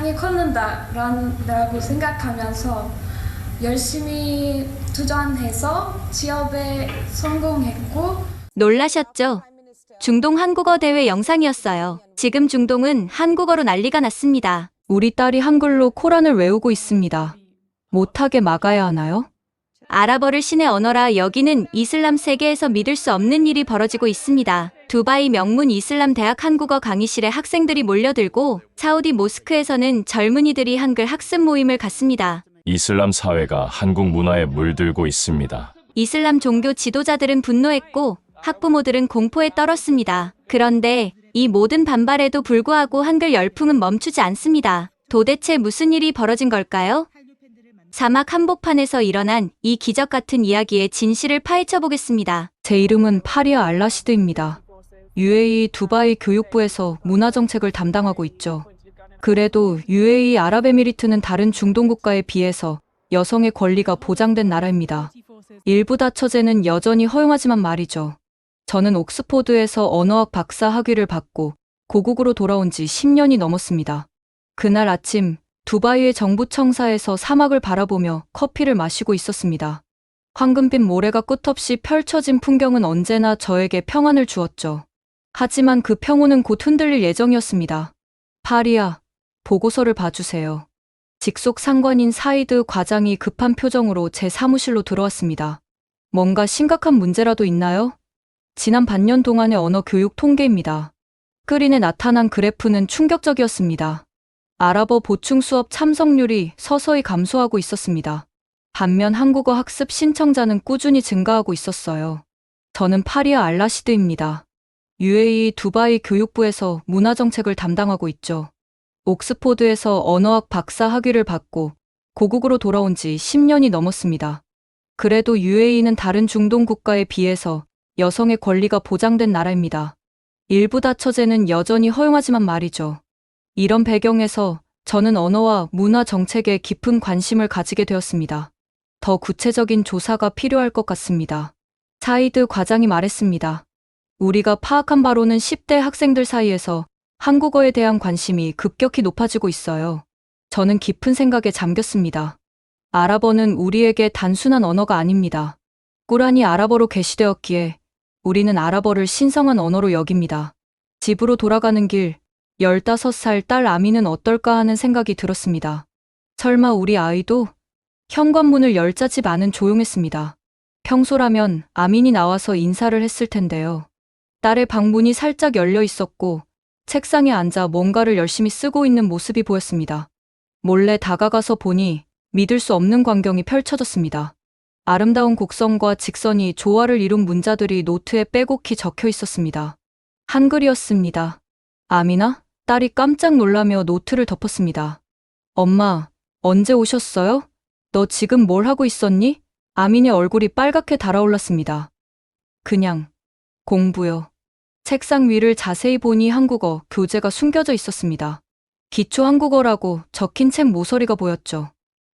세상이 컸는다라고 생각하면서 열심히 도전해서 취업에 성공했고 놀라셨죠? 중동 한국어 대회 영상이었어요. 지금 중동은 한국어로 난리가 났습니다. 우리 딸이 한글로 코란을 외우고 있습니다. 못하게 막아야 하나요? 아랍어를 신의 언어라 여기는 이슬람 세계에서 믿을 수 없는 일이 벌어지고 있습니다. 두바이 명문 이슬람 대학 한국어 강의실에 학생들이 몰려들고 사우디 모스크에서는 젊은이들이 한글 학습 모임을 갖습니다. 이슬람 사회가 한국 문화에 물들고 있습니다. 이슬람 종교 지도자들은 분노했고 학부모들은 공포에 떨었습니다. 그런데 이 모든 반발에도 불구하고 한글 열풍은 멈추지 않습니다. 도대체 무슨 일이 벌어진 걸까요? 사막 한복판에서 일어난 이 기적 같은 이야기의 진실을 파헤쳐 보겠습니다. 제 이름은 파리아 알라시드입니다. UAE 두바이 교육부에서 문화정책을 담당하고 있죠. 그래도 UAE 아랍에미리트는 다른 중동 국가에 비해서 여성의 권리가 보장된 나라입니다. 일부 다처제는 여전히 허용하지만 말이죠. 저는 옥스포드에서 언어학 박사 학위를 받고 고국으로 돌아온 지 10년이 넘었습니다. 그날 아침 두바이의 정부 청사에서 사막을 바라보며 커피를 마시고 있었습니다. 황금빛 모래가 끝없이 펼쳐진 풍경은 언제나 저에게 평안을 주었죠. 하지만 그 평온은 곧 흔들릴 예정이었습니다. 파리아, 보고서를 봐주세요. 직속 상관인 사이드 과장이 급한 표정으로 제 사무실로 들어왔습니다. 뭔가 심각한 문제라도 있나요? 지난 반년 동안의 언어 교육 통계입니다. 스크린에 나타난 그래프는 충격적이었습니다. 아랍어 보충 수업 참석률이 서서히 감소하고 있었습니다. 반면 한국어 학습 신청자는 꾸준히 증가하고 있었어요. 저는 파리아 알라시드입니다. UAE 두바이 교육부에서 문화정책을 담당하고 있죠. 옥스포드에서 언어학 박사 학위를 받고 고국으로 돌아온 지 10년이 넘었습니다. 그래도 UAE는 다른 중동 국가에 비해서 여성의 권리가 보장된 나라입니다. 일부 다처제는 여전히 허용하지만 말이죠. 이런 배경에서 저는 언어와 문화 정책에 깊은 관심을 가지게 되었습니다. 더 구체적인 조사가 필요할 것 같습니다. 사이드 과장이 말했습니다. 우리가 파악한 바로는 10대 학생들 사이에서 한국어에 대한 관심이 급격히 높아지고 있어요. 저는 깊은 생각에 잠겼습니다. 아랍어는 우리에게 단순한 언어가 아닙니다. 꾸란이 아랍어로 게시되었기에 우리는 아랍어를 신성한 언어로 여깁니다. 집으로 돌아가는 길, 15살 딸 아미는 어떨까 하는 생각이 들었습니다. 설마 우리 아이도? 현관문을 열자 집 안은 조용했습니다. 평소라면 아민이 나와서 인사를 했을 텐데요. 딸의 방문이 살짝 열려 있었고 책상에 앉아 뭔가를 열심히 쓰고 있는 모습이 보였습니다. 몰래 다가가서 보니 믿을 수 없는 광경이 펼쳐졌습니다. 아름다운 곡선과 직선이 조화를 이룬 문자들이 노트에 빼곡히 적혀 있었습니다. 한글이었습니다. 아미나? 딸이 깜짝 놀라며 노트를 덮었습니다. 엄마, 언제 오셨어요? 너 지금 뭘 하고 있었니? 아민의 얼굴이 빨갛게 달아올랐습니다. 그냥 공부요. 책상 위를 자세히 보니 한국어 교재가 숨겨져 있었습니다. 기초 한국어라고 적힌 책 모서리가 보였죠.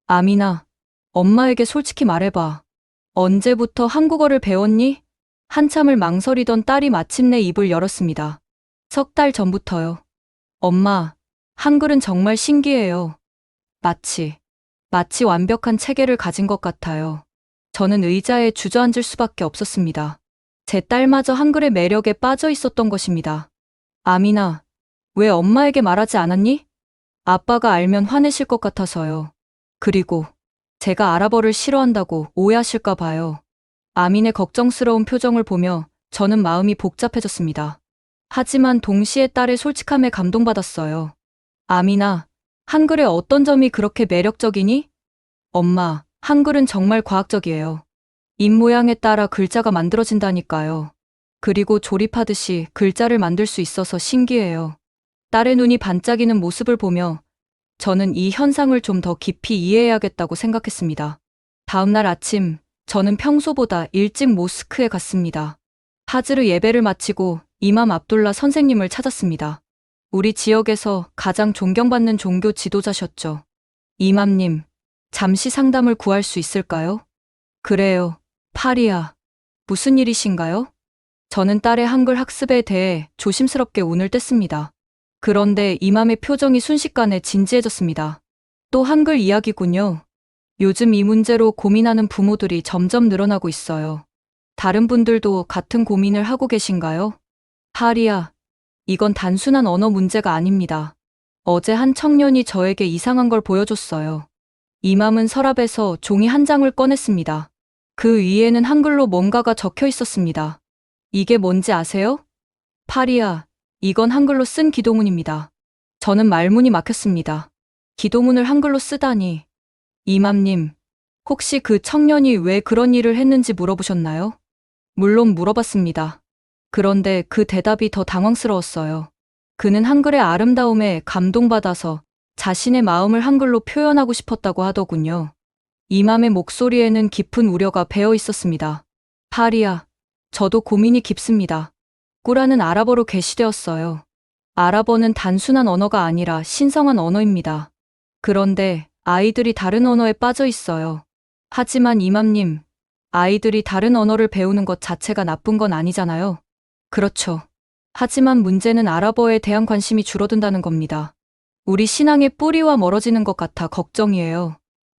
아미나, 엄마에게 솔직히 말해봐. 언제부터 한국어를 배웠니? 한참을 망설이던 딸이 마침내 입을 열었습니다. 3달 전부터요. 엄마, 한글은 정말 신기해요. 마치 완벽한 체계를 가진 것 같아요. 저는 의자에 주저앉을 수밖에 없었습니다. 제 딸마저 한글의 매력에 빠져 있었던 것입니다. 아미나, 왜 엄마에게 말하지 않았니? 아빠가 알면 화내실 것 같아서요. 그리고 제가 아랍어를 싫어한다고 오해하실까 봐요. 아민의 걱정스러운 표정을 보며 저는 마음이 복잡해졌습니다. 하지만 동시에 딸의 솔직함에 감동받았어요. 아미나, 한글의 어떤 점이 그렇게 매력적이니? 엄마, 한글은 정말 과학적이에요. 입 모양에 따라 글자가 만들어진다니까요. 그리고 조립하듯이 글자를 만들 수 있어서 신기해요. 딸의 눈이 반짝이는 모습을 보며 저는 이 현상을 좀 더 깊이 이해해야겠다고 생각했습니다. 다음 날 아침, 저는 평소보다 일찍 모스크에 갔습니다. 하즈르 예배를 마치고 이맘 압둘라 선생님을 찾았습니다. 우리 지역에서 가장 존경받는 종교 지도자셨죠. 이맘님, 잠시 상담을 구할 수 있을까요? 그래요, 파리아. 무슨 일이신가요? 저는 딸의 한글 학습에 대해 조심스럽게 운을 뗐습니다. 그런데 이맘의 표정이 순식간에 진지해졌습니다. 또 한글 이야기군요. 요즘 이 문제로 고민하는 부모들이 점점 늘어나고 있어요. 다른 분들도 같은 고민을 하고 계신가요? 하리야, 이건 단순한 언어 문제가 아닙니다. 어제 한 청년이 저에게 이상한 걸 보여줬어요. 이맘은 서랍에서 종이 한 장을 꺼냈습니다. 그 위에는 한글로 뭔가가 적혀 있었습니다. 이게 뭔지 아세요? 파리야, 이건 한글로 쓴 기도문입니다. 저는 말문이 막혔습니다. 기도문을 한글로 쓰다니. 이맘님, 혹시 그 청년이 왜 그런 일을 했는지 물어보셨나요? 물론 물어봤습니다. 그런데 그 대답이 더 당황스러웠어요. 그는 한글의 아름다움에 감동받아서 자신의 마음을 한글로 표현하고 싶었다고 하더군요. 이맘의 목소리에는 깊은 우려가 배어 있었습니다. 파리야, 저도 고민이 깊습니다. 꾸라는 아랍어로 게시되었어요. 아랍어는 단순한 언어가 아니라 신성한 언어입니다. 그런데 아이들이 다른 언어에 빠져 있어요. 하지만 이맘님, 아이들이 다른 언어를 배우는 것 자체가 나쁜 건 아니잖아요. 그렇죠. 하지만 문제는 아랍어에 대한 관심이 줄어든다는 겁니다. 우리 신앙의 뿌리와 멀어지는 것 같아 걱정이에요.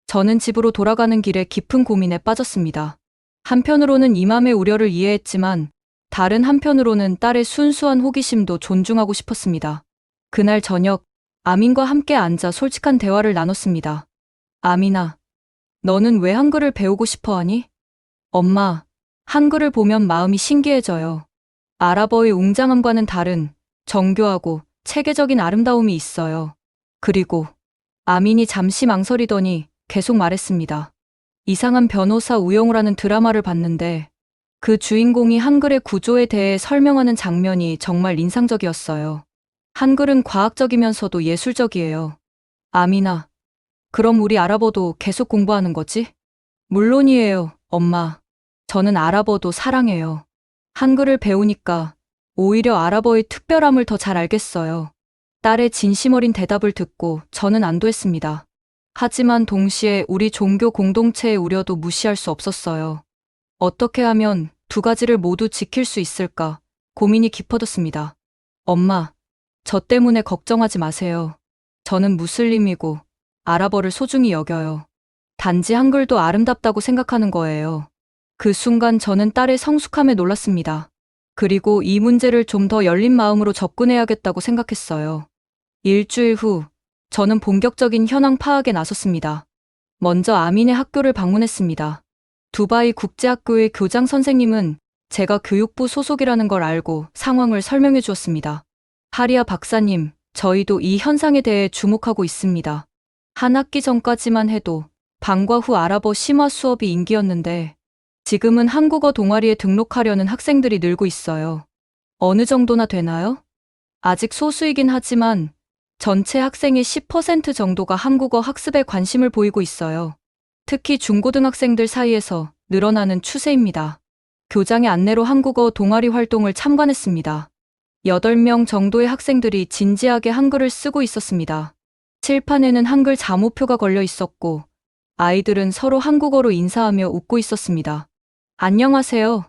저는 집으로 돌아가는 길에 깊은 고민에 빠졌습니다. 한편으로는 이맘의 우려를 이해했지만 다른 한편으로는 딸의 순수한 호기심도 존중하고 싶었습니다. 그날 저녁, 아민과 함께 앉아 솔직한 대화를 나눴습니다. 아민아, 너는 왜 한글을 배우고 싶어 하니? 엄마, 한글을 보면 마음이 신기해져요. 아랍어의 웅장함과는 다른 정교하고 체계적인 아름다움이 있어요. 그리고 아민이 잠시 망설이더니 계속 말했습니다. 이상한 변호사 우영우라는 드라마를 봤는데 그 주인공이 한글의 구조에 대해 설명하는 장면이 정말 인상적이었어요. 한글은 과학적이면서도 예술적이에요. 아민아, 그럼 우리 아랍어도 계속 공부하는 거지? 물론이에요, 엄마. 저는 아랍어도 사랑해요. 한글을 배우니까 오히려 아랍어의 특별함을 더 잘 알겠어요. 딸의 진심 어린 대답을 듣고 저는 안도했습니다. 하지만 동시에 우리 종교 공동체의 우려도 무시할 수 없었어요. 어떻게 하면 두 가지를 모두 지킬 수 있을까 고민이 깊어졌습니다. 엄마, 저 때문에 걱정하지 마세요. 저는 무슬림이고 아랍어를 소중히 여겨요. 단지 한글도 아름답다고 생각하는 거예요. 그 순간 저는 딸의 성숙함에 놀랐습니다. 그리고 이 문제를 좀 더 열린 마음으로 접근해야겠다고 생각했어요. 일주일 후, 저는 본격적인 현황 파악에 나섰습니다. 먼저 아민의 학교를 방문했습니다. 두바이 국제학교의 교장 선생님은 제가 교육부 소속이라는 걸 알고 상황을 설명해 주었습니다. 하리아 박사님, 저희도 이 현상에 대해 주목하고 있습니다. 한 학기 전까지만 해도 방과 후 아랍어 심화 수업이 인기였는데 지금은 한국어 동아리에 등록하려는 학생들이 늘고 있어요. 어느 정도나 되나요? 아직 소수이긴 하지만 전체 학생의 10% 정도가 한국어 학습에 관심을 보이고 있어요. 특히 중고등학생들 사이에서 늘어나는 추세입니다. 교장의 안내로 한국어 동아리 활동을 참관했습니다. 8명 정도의 학생들이 진지하게 한글을 쓰고 있었습니다. 칠판에는 한글 자모표가 걸려 있었고 아이들은 서로 한국어로 인사하며 웃고 있었습니다. 안녕하세요.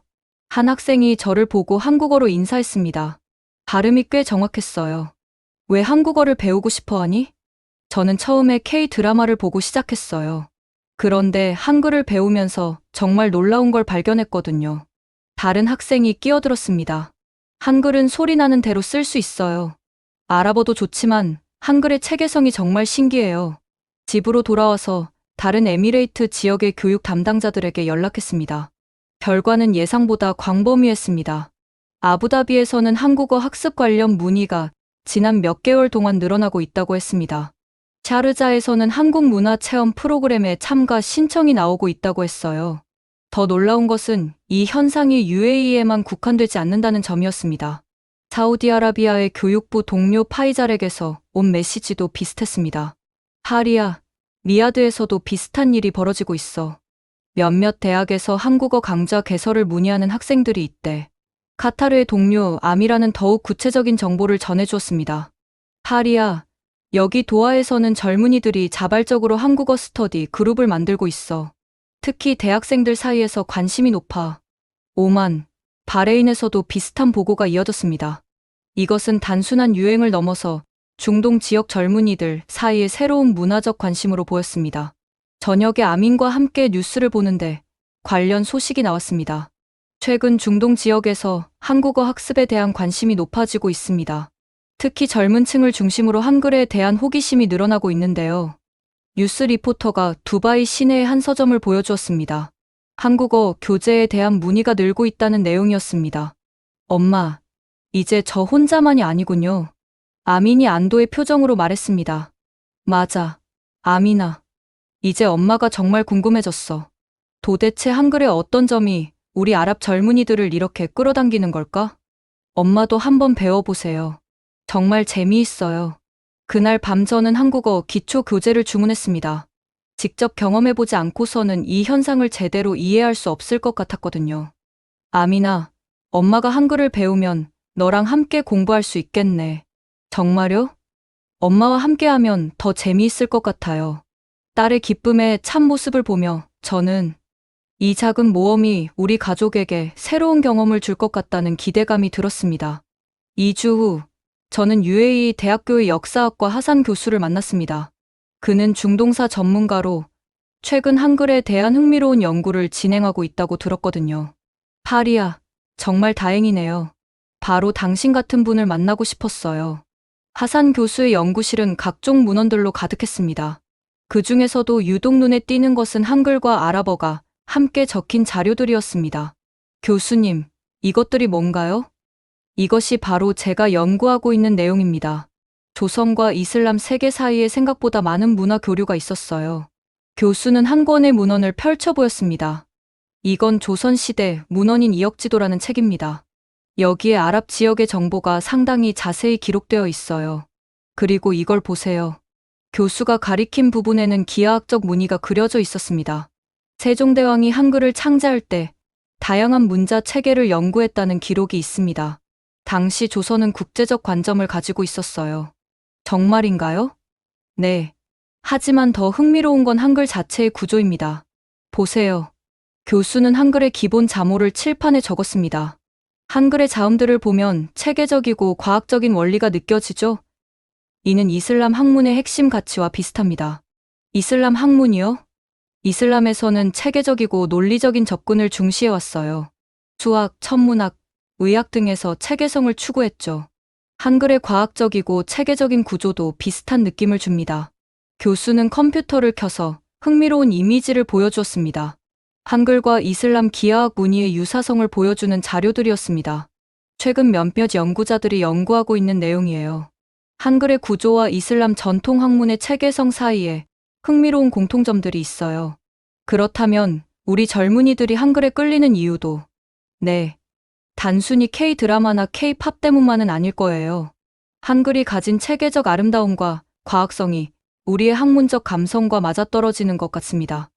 한 학생이 저를 보고 한국어로 인사했습니다. 발음이 꽤 정확했어요. 왜 한국어를 배우고 싶어 하니? 저는 처음에 K-드라마를 보고 시작했어요. 그런데 한글을 배우면서 정말 놀라운 걸 발견했거든요. 다른 학생이 끼어들었습니다. 한글은 소리 나는 대로 쓸 수 있어요. 아랍어도 좋지만 한글의 체계성이 정말 신기해요. 집으로 돌아와서 다른 에미레이트 지역의 교육 담당자들에게 연락했습니다. 결과는 예상보다 광범위했습니다. 아부다비에서는 한국어 학습 관련 문의가 지난 몇 개월 동안 늘어나고 있다고 했습니다. 샤르자에서는 한국 문화 체험 프로그램에 참가 신청이 나오고 있다고 했어요. 더 놀라운 것은 이 현상이 UAE에만 국한되지 않는다는 점이었습니다. 사우디아라비아의 교육부 동료 파이잘에게서 온 메시지도 비슷했습니다. 하리야, 리야드에서도 비슷한 일이 벌어지고 있어. 몇몇 대학에서 한국어 강좌 개설을 문의하는 학생들이 있대. 카타르의 동료 아미라는 더욱 구체적인 정보를 전해주었습니다. 하리야, 여기 도하에서는 젊은이들이 자발적으로 한국어 스터디 그룹을 만들고 있어. 특히 대학생들 사이에서 관심이 높아. 오만, 바레인에서도 비슷한 보고가 이어졌습니다. 이것은 단순한 유행을 넘어서 중동 지역 젊은이들 사이에 새로운 문화적 관심으로 보였습니다. 저녁에 아민과 함께 뉴스를 보는데 관련 소식이 나왔습니다. 최근 중동 지역에서 한국어 학습에 대한 관심이 높아지고 있습니다. 특히 젊은 층을 중심으로 한글에 대한 호기심이 늘어나고 있는데요. 뉴스 리포터가 두바이 시내의 한 서점을 보여주었습니다. 한국어 교재에 대한 문의가 늘고 있다는 내용이었습니다. 엄마, 이제 저 혼자만이 아니군요. 아민이 안도의 표정으로 말했습니다. 맞아, 아민아. 이제 엄마가 정말 궁금해졌어. 도대체 한글의 어떤 점이 우리 아랍 젊은이들을 이렇게 끌어당기는 걸까? 엄마도 한번 배워보세요. 정말 재미있어요. 그날 밤 저는 한국어 기초 교재를 주문했습니다. 직접 경험해보지 않고서는 이 현상을 제대로 이해할 수 없을 것 같았거든요. 아민아, 엄마가 한글을 배우면 너랑 함께 공부할 수 있겠네. 정말요? 엄마와 함께하면 더 재미있을 것 같아요. 딸의 기쁨에 참 모습을 보며 저는 이 작은 모험이 우리 가족에게 새로운 경험을 줄 것 같다는 기대감이 들었습니다. 2주 후, 저는 UAE 대학교의 역사학과 하산 교수를 만났습니다. 그는 중동사 전문가로 최근 한글에 대한 흥미로운 연구를 진행하고 있다고 들었거든요. 파리야, 정말 다행이네요. 바로 당신 같은 분을 만나고 싶었어요. 하산 교수의 연구실은 각종 문헌들로 가득했습니다. 그 중에서도 유독 눈에 띄는 것은 한글과 아랍어가 함께 적힌 자료들이었습니다. 교수님, 이것들이 뭔가요? 이것이 바로 제가 연구하고 있는 내용입니다. 조선과 이슬람 세계 사이에 생각보다 많은 문화 교류가 있었어요. 교수는 한 권의 문헌을 펼쳐 보였습니다. 이건 조선시대 문헌인 이역지도라는 책입니다. 여기에 아랍 지역의 정보가 상당히 자세히 기록되어 있어요. 그리고 이걸 보세요. 교수가 가리킨 부분에는 기하학적 무늬가 그려져 있었습니다. 세종대왕이 한글을 창제할 때 다양한 문자 체계를 연구했다는 기록이 있습니다. 당시 조선은 국제적 관점을 가지고 있었어요. 정말인가요? 네. 하지만 더 흥미로운 건 한글 자체의 구조입니다. 보세요. 교수는 한글의 기본 자모를 칠판에 적었습니다. 한글의 자음들을 보면 체계적이고 과학적인 원리가 느껴지죠? 이는 이슬람 학문의 핵심 가치와 비슷합니다. 이슬람 학문이요? 이슬람에서는 체계적이고 논리적인 접근을 중시해왔어요. 수학, 천문학, 의학 등에서 체계성을 추구했죠. 한글의 과학적이고 체계적인 구조도 비슷한 느낌을 줍니다. 교수는 컴퓨터를 켜서 흥미로운 이미지를 보여주었습니다. 한글과 이슬람 기하학 무늬의 유사성을 보여주는 자료들이었습니다. 최근 몇몇 연구자들이 연구하고 있는 내용이에요. 한글의 구조와 이슬람 전통 학문의 체계성 사이에 흥미로운 공통점들이 있어요. 그렇다면 우리 젊은이들이 한글에 끌리는 이유도 네. 단순히 K-드라마나 K-팝 때문만은 아닐 거예요. 한글이 가진 체계적 아름다움과 과학성이 우리의 학문적 감성과 맞아떨어지는 것 같습니다.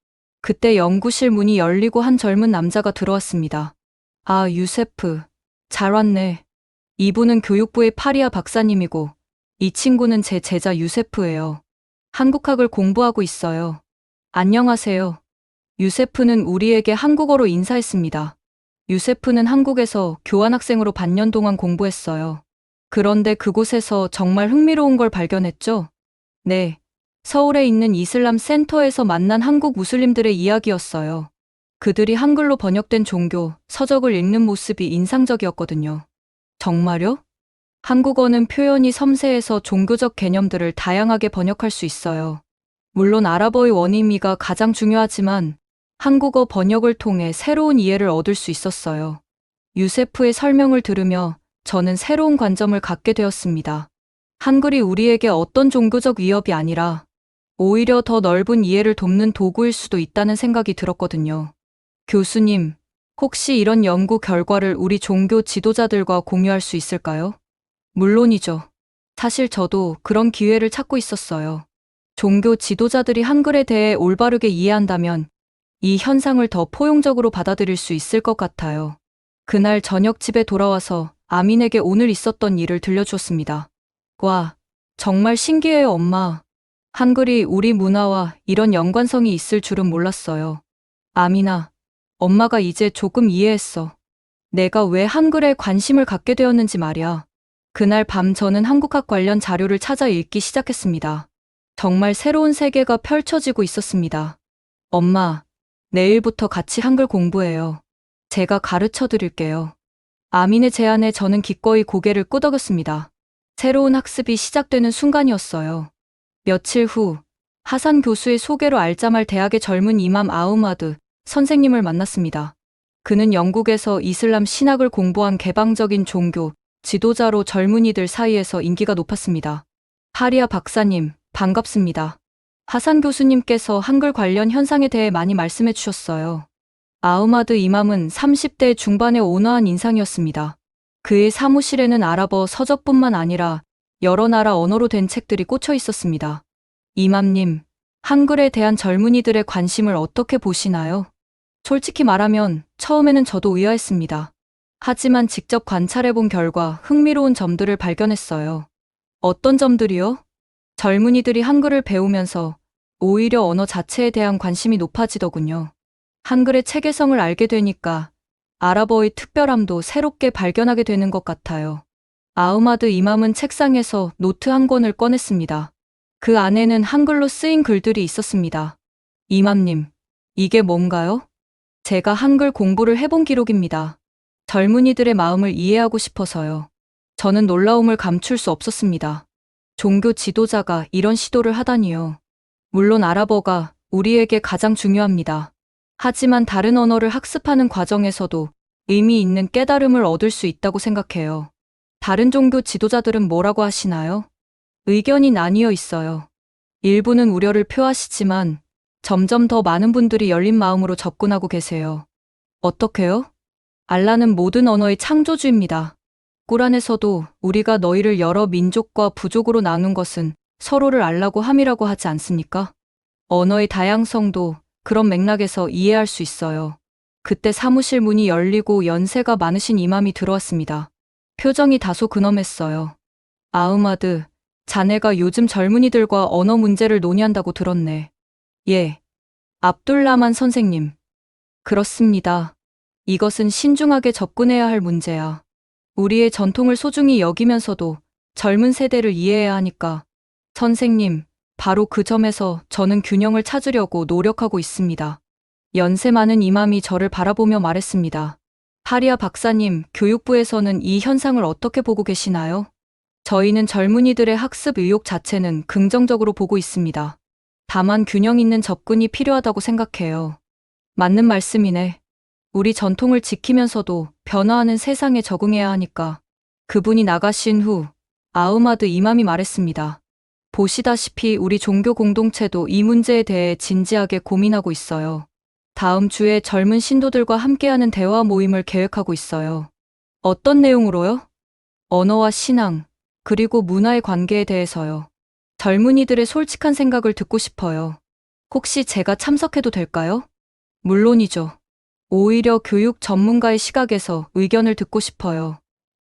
그때 연구실 문이 열리고 한 젊은 남자가 들어왔습니다. 아, 유세프. 잘 왔네. 이분은 교육부의 파리아 박사님이고 이 친구는 제 제자 유세프예요. 한국학을 공부하고 있어요. 안녕하세요. 유세프는 우리에게 한국어로 인사했습니다. 유세프는 한국에서 교환학생으로 반년 동안 공부했어요. 그런데 그곳에서 정말 흥미로운 걸 발견했죠? 네. 서울에 있는 이슬람 센터에서 만난 한국 무슬림들의 이야기였어요. 그들이 한글로 번역된 종교, 서적을 읽는 모습이 인상적이었거든요. 정말요? 한국어는 표현이 섬세해서 종교적 개념들을 다양하게 번역할 수 있어요. 물론 아랍어의 원의미가 가장 중요하지만 한국어 번역을 통해 새로운 이해를 얻을 수 있었어요. 유세프의 설명을 들으며 저는 새로운 관점을 갖게 되었습니다. 한글이 우리에게 어떤 종교적 위협이 아니라 오히려 더 넓은 이해를 돕는 도구일 수도 있다는 생각이 들었거든요. 교수님, 혹시 이런 연구 결과를 우리 종교 지도자들과 공유할 수 있을까요? 물론이죠. 사실 저도 그런 기회를 찾고 있었어요. 종교 지도자들이 한글에 대해 올바르게 이해한다면 이 현상을 더 포용적으로 받아들일 수 있을 것 같아요. 그날 저녁 집에 돌아와서 아민에게 오늘 있었던 일을 들려주었습니다. 와, 정말 신기해요, 엄마. 한글이 우리 문화와 이런 연관성이 있을 줄은 몰랐어요. 아민아, 엄마가 이제 조금 이해했어. 내가 왜 한글에 관심을 갖게 되었는지 말이야. 그날 밤 저는 한국학 관련 자료를 찾아 읽기 시작했습니다. 정말 새로운 세계가 펼쳐지고 있었습니다. 엄마, 내일부터 같이 한글 공부해요. 제가 가르쳐 드릴게요. 아민의 제안에 저는 기꺼이 고개를 끄덕였습니다. 새로운 학습이 시작되는 순간이었어요. 며칠 후 하산 교수의 소개로 알자말 대학의 젊은 이맘 아우마드 선생님을 만났습니다. 그는 영국에서 이슬람 신학을 공부한 개방적인 종교 지도자로 젊은이들 사이에서 인기가 높았습니다. 하리아 박사님, 반갑습니다. 하산 교수님께서 한글 관련 현상에 대해 많이 말씀해 주셨어요. 아우마드 이맘은 30대 중반의 온화한 인상이었습니다. 그의 사무실에는 아랍어 서적뿐만 아니라 여러 나라 언어로 된 책들이 꽂혀 있었습니다. 이맘님, 한글에 대한 젊은이들의 관심을 어떻게 보시나요? 솔직히 말하면 처음에는 저도 의아했습니다. 하지만 직접 관찰해본 결과 흥미로운 점들을 발견했어요. 어떤 점들이요? 젊은이들이 한글을 배우면서 오히려 언어 자체에 대한 관심이 높아지더군요. 한글의 체계성을 알게 되니까 아랍어의 특별함도 새롭게 발견하게 되는 것 같아요. 아흐마드 이맘은 책상에서 노트 한 권을 꺼냈습니다. 그 안에는 한글로 쓰인 글들이 있었습니다. 이맘님, 이게 뭔가요? 제가 한글 공부를 해본 기록입니다. 젊은이들의 마음을 이해하고 싶어서요. 저는 놀라움을 감출 수 없었습니다. 종교 지도자가 이런 시도를 하다니요. 물론 아랍어가 우리에게 가장 중요합니다. 하지만 다른 언어를 학습하는 과정에서도 의미 있는 깨달음을 얻을 수 있다고 생각해요. 다른 종교 지도자들은 뭐라고 하시나요? 의견이 나뉘어 있어요. 일부는 우려를 표하시지만 점점 더 많은 분들이 열린 마음으로 접근하고 계세요. 어떻게요? 알라는 모든 언어의 창조주입니다. 꾸란에서도 우리가 너희를 여러 민족과 부족으로 나눈 것은 서로를 알라고 함이라고 하지 않습니까? 언어의 다양성도 그런 맥락에서 이해할 수 있어요. 그때 사무실 문이 열리고 연세가 많으신 이맘이 들어왔습니다. 표정이 다소 근엄했어요. 아흐마드, 자네가 요즘 젊은이들과 언어 문제를 논의한다고 들었네. 예. 압둘라만 선생님. 그렇습니다. 이것은 신중하게 접근해야 할 문제야. 우리의 전통을 소중히 여기면서도 젊은 세대를 이해해야 하니까. 선생님, 바로 그 점에서 저는 균형을 찾으려고 노력하고 있습니다. 연세 많은 이맘이 저를 바라보며 말했습니다. 하리아 박사님, 교육부에서는 이 현상을 어떻게 보고 계시나요? 저희는 젊은이들의 학습 의욕 자체는 긍정적으로 보고 있습니다. 다만 균형 있는 접근이 필요하다고 생각해요. 맞는 말씀이네. 우리 전통을 지키면서도 변화하는 세상에 적응해야 하니까. 그분이 나가신 후 아흐마드 이맘이 말했습니다. 보시다시피 우리 종교 공동체도 이 문제에 대해 진지하게 고민하고 있어요. 다음 주에 젊은 신도들과 함께하는 대화 모임을 계획하고 있어요. 어떤 내용으로요? 언어와 신앙, 그리고 문화의 관계에 대해서요. 젊은이들의 솔직한 생각을 듣고 싶어요. 혹시 제가 참석해도 될까요? 물론이죠. 오히려 교육 전문가의 시각에서 의견을 듣고 싶어요.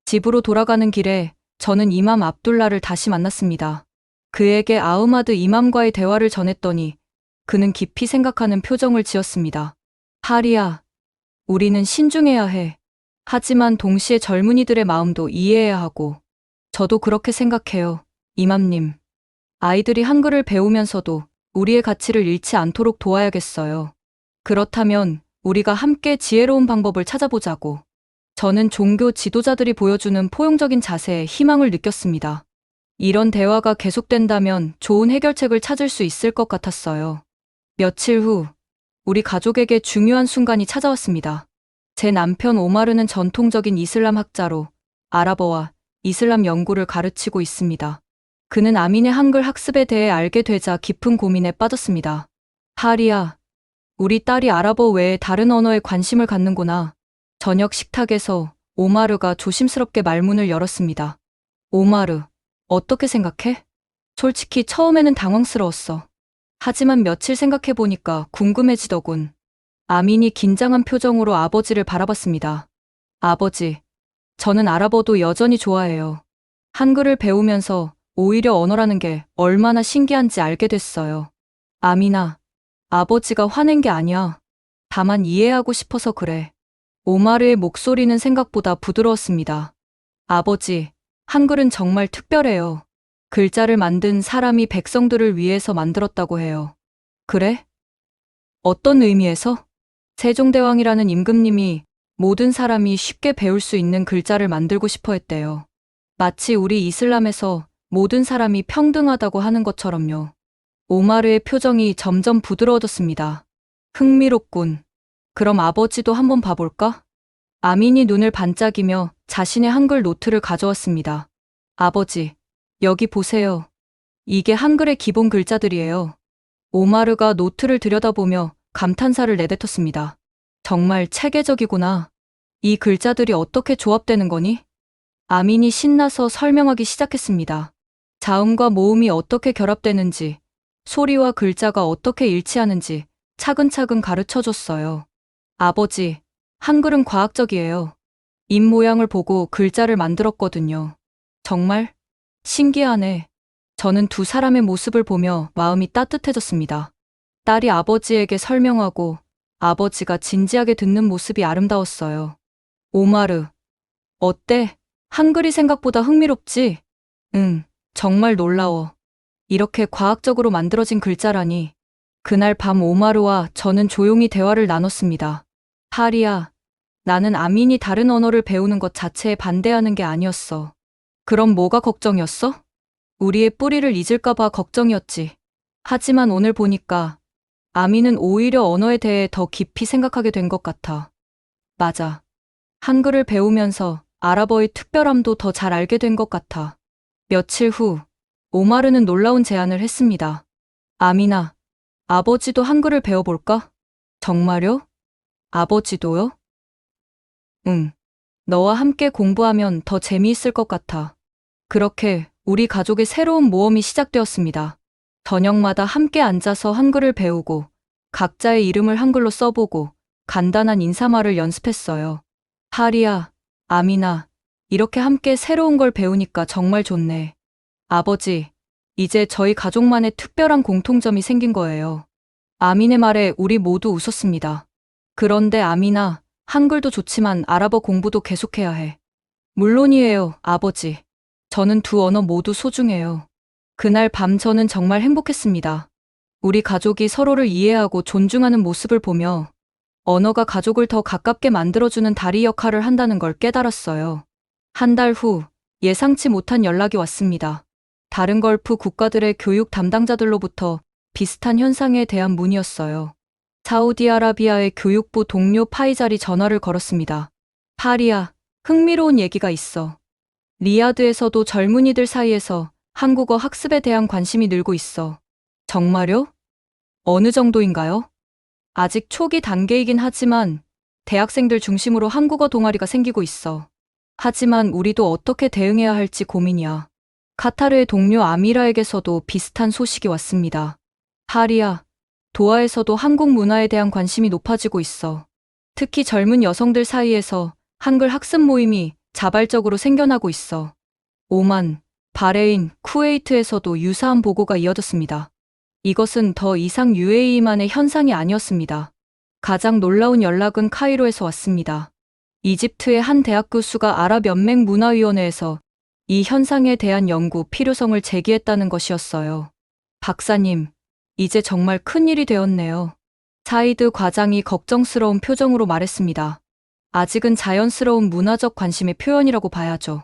집으로 돌아가는 길에 저는 이맘 압둘라를 다시 만났습니다. 그에게 아흐마드 이맘과의 대화를 전했더니 그는 깊이 생각하는 표정을 지었습니다. 하리아, 우리는 신중해야 해. 하지만 동시에 젊은이들의 마음도 이해해야 하고. 저도 그렇게 생각해요, 이맘님. 아이들이 한글을 배우면서도 우리의 가치를 잃지 않도록 도와야겠어요. 그렇다면 우리가 함께 지혜로운 방법을 찾아보자고. 저는 종교 지도자들이 보여주는 포용적인 자세에 희망을 느꼈습니다. 이런 대화가 계속된다면 좋은 해결책을 찾을 수 있을 것 같았어요. 며칠 후, 우리 가족에게 중요한 순간이 찾아왔습니다. 제 남편 오마르는 전통적인 이슬람 학자로 아랍어와 이슬람 연구를 가르치고 있습니다. 그는 아민의 한글 학습에 대해 알게 되자 깊은 고민에 빠졌습니다. 하리아, 우리 딸이 아랍어 외에 다른 언어에 관심을 갖는구나. 저녁 식탁에서 오마르가 조심스럽게 말문을 열었습니다. 오마르, 어떻게 생각해? 솔직히 처음에는 당황스러웠어. 하지만 며칠 생각해보니까 궁금해지더군. 아민이 긴장한 표정으로 아버지를 바라봤습니다. 아버지, 저는 아랍어도 여전히 좋아해요. 한글을 배우면서 오히려 언어라는 게 얼마나 신기한지 알게 됐어요. 아민아, 아버지가 화낸 게 아니야. 다만 이해하고 싶어서 그래. 오마르의 목소리는 생각보다 부드러웠습니다. 아버지, 한글은 정말 특별해요. 글자를 만든 사람이 백성들을 위해서 만들었다고 해요. 그래? 어떤 의미에서? 세종대왕이라는 임금님이 모든 사람이 쉽게 배울 수 있는 글자를 만들고 싶어 했대요. 마치 우리 이슬람에서 모든 사람이 평등하다고 하는 것처럼요. 오마르의 표정이 점점 부드러워졌습니다. 흥미롭군. 그럼 아버지도 한번 봐볼까? 아민이 눈을 반짝이며 자신의 한글 노트를 가져왔습니다. 아버지, 여기 보세요. 이게 한글의 기본 글자들이에요. 오마르가 노트를 들여다보며 감탄사를 내뱉었습니다. 정말 체계적이구나. 이 글자들이 어떻게 조합되는 거니? 아민이 신나서 설명하기 시작했습니다. 자음과 모음이 어떻게 결합되는지, 소리와 글자가 어떻게 일치하는지 차근차근 가르쳐 줬어요. 아버지, 한글은 과학적이에요. 입 모양을 보고 글자를 만들었거든요. 정말? 신기하네. 저는 두 사람의 모습을 보며 마음이 따뜻해졌습니다. 딸이 아버지에게 설명하고 아버지가 진지하게 듣는 모습이 아름다웠어요. 오마르, 어때? 한글이 생각보다 흥미롭지? 응, 정말 놀라워. 이렇게 과학적으로 만들어진 글자라니. 그날 밤 오마르와 저는 조용히 대화를 나눴습니다. 파리야, 나는 아민이 다른 언어를 배우는 것 자체에 반대하는 게 아니었어. 그럼 뭐가 걱정이었어? 우리의 뿌리를 잊을까봐 걱정이었지. 하지만 오늘 보니까 아민은 오히려 언어에 대해 더 깊이 생각하게 된 것 같아. 맞아. 한글을 배우면서 아랍어의 특별함도 더 잘 알게 된 것 같아. 며칠 후, 오마르는 놀라운 제안을 했습니다. 아미나, 아버지도 한글을 배워볼까? 정말요? 아버지도요? 응. 너와 함께 공부하면 더 재미있을 것 같아. 그렇게 우리 가족의 새로운 모험이 시작되었습니다. 저녁마다 함께 앉아서 한글을 배우고 각자의 이름을 한글로 써보고 간단한 인사말을 연습했어요. 하리야, 아미나, 이렇게 함께 새로운 걸 배우니까 정말 좋네. 아버지, 이제 저희 가족만의 특별한 공통점이 생긴 거예요. 아민의 말에 우리 모두 웃었습니다. 그런데 아미나, 한글도 좋지만 아랍어 공부도 계속해야 해. 물론이에요, 아버지. 저는 두 언어 모두 소중해요. 그날 밤 저는 정말 행복했습니다. 우리 가족이 서로를 이해하고 존중하는 모습을 보며 언어가 가족을 더 가깝게 만들어주는 다리 역할을 한다는 걸 깨달았어요. 한 달 후, 예상치 못한 연락이 왔습니다. 다른 걸프 국가들의 교육 담당자들로부터 비슷한 현상에 대한 문의였어요. 사우디아라비아의 교육부 동료 파이잘이 전화를 걸었습니다. 파리야, 흥미로운 얘기가 있어. 리야드에서도 젊은이들 사이에서 한국어 학습에 대한 관심이 늘고 있어. 정말요? 어느 정도인가요? 아직 초기 단계이긴 하지만 대학생들 중심으로 한국어 동아리가 생기고 있어. 하지만 우리도 어떻게 대응해야 할지 고민이야. 카타르의 동료 아미라에게서도 비슷한 소식이 왔습니다. 파리야, 도하에서도 한국 문화에 대한 관심이 높아지고 있어. 특히 젊은 여성들 사이에서 한글 학습 모임이 자발적으로 생겨나고 있어. 오만, 바레인, 쿠웨이트에서도 유사한 보고가 이어졌습니다. 이것은 더 이상 UAE만의 현상이 아니었습니다. 가장 놀라운 연락은 카이로에서 왔습니다. 이집트의 한 대학 교수가 아랍연맹 문화위원회에서 이 현상에 대한 연구 필요성을 제기했다는 것이었어요. 박사님, 이제 정말 큰일이 되었네요. 사이드 과장이 걱정스러운 표정으로 말했습니다. 아직은 자연스러운 문화적 관심의 표현이라고 봐야죠.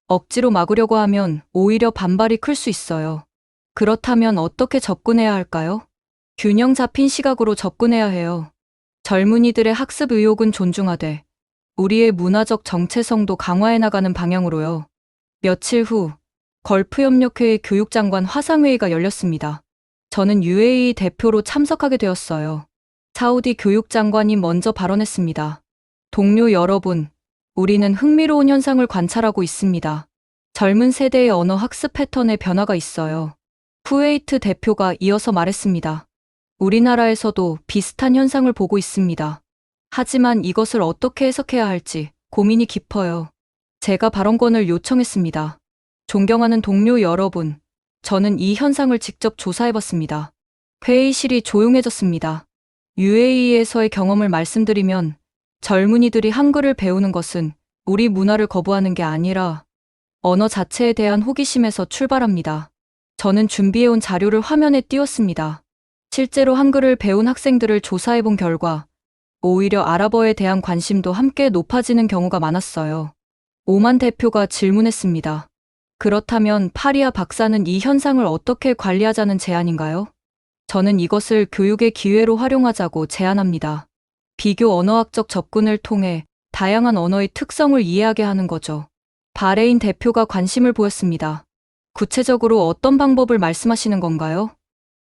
억지로 막으려고 하면 오히려 반발이 클 수 있어요. 그렇다면 어떻게 접근해야 할까요? 균형 잡힌 시각으로 접근해야 해요. 젊은이들의 학습 의욕은 존중하되 우리의 문화적 정체성도 강화해 나가는 방향으로요. 며칠 후 걸프협력회의 교육장관 화상회의가 열렸습니다. 저는 UAE 대표로 참석하게 되었어요. 사우디 교육장관이 먼저 발언했습니다. 동료 여러분, 우리는 흥미로운 현상을 관찰하고 있습니다. 젊은 세대의 언어 학습 패턴에 변화가 있어요. 쿠웨이트 대표가 이어서 말했습니다. 우리나라에서도 비슷한 현상을 보고 있습니다. 하지만 이것을 어떻게 해석해야 할지 고민이 깊어요. 제가 발언권을 요청했습니다. 존경하는 동료 여러분, 저는 이 현상을 직접 조사해봤습니다. 회의실이 조용해졌습니다. UAE에서의 경험을 말씀드리면 젊은이들이 한글을 배우는 것은 우리 문화를 거부하는 게 아니라 언어 자체에 대한 호기심에서 출발합니다. 저는 준비해온 자료를 화면에 띄웠습니다. 실제로 한글을 배운 학생들을 조사해본 결과 오히려 아랍어에 대한 관심도 함께 높아지는 경우가 많았어요. 오만 대표가 질문했습니다. 그렇다면 파리아 박사는 이 현상을 어떻게 관리하자는 제안인가요? 저는 이것을 교육의 기회로 활용하자고 제안합니다. 비교 언어학적 접근을 통해 다양한 언어의 특성을 이해하게 하는 거죠. 바레인 대표가 관심을 보였습니다. 구체적으로 어떤 방법을 말씀하시는 건가요?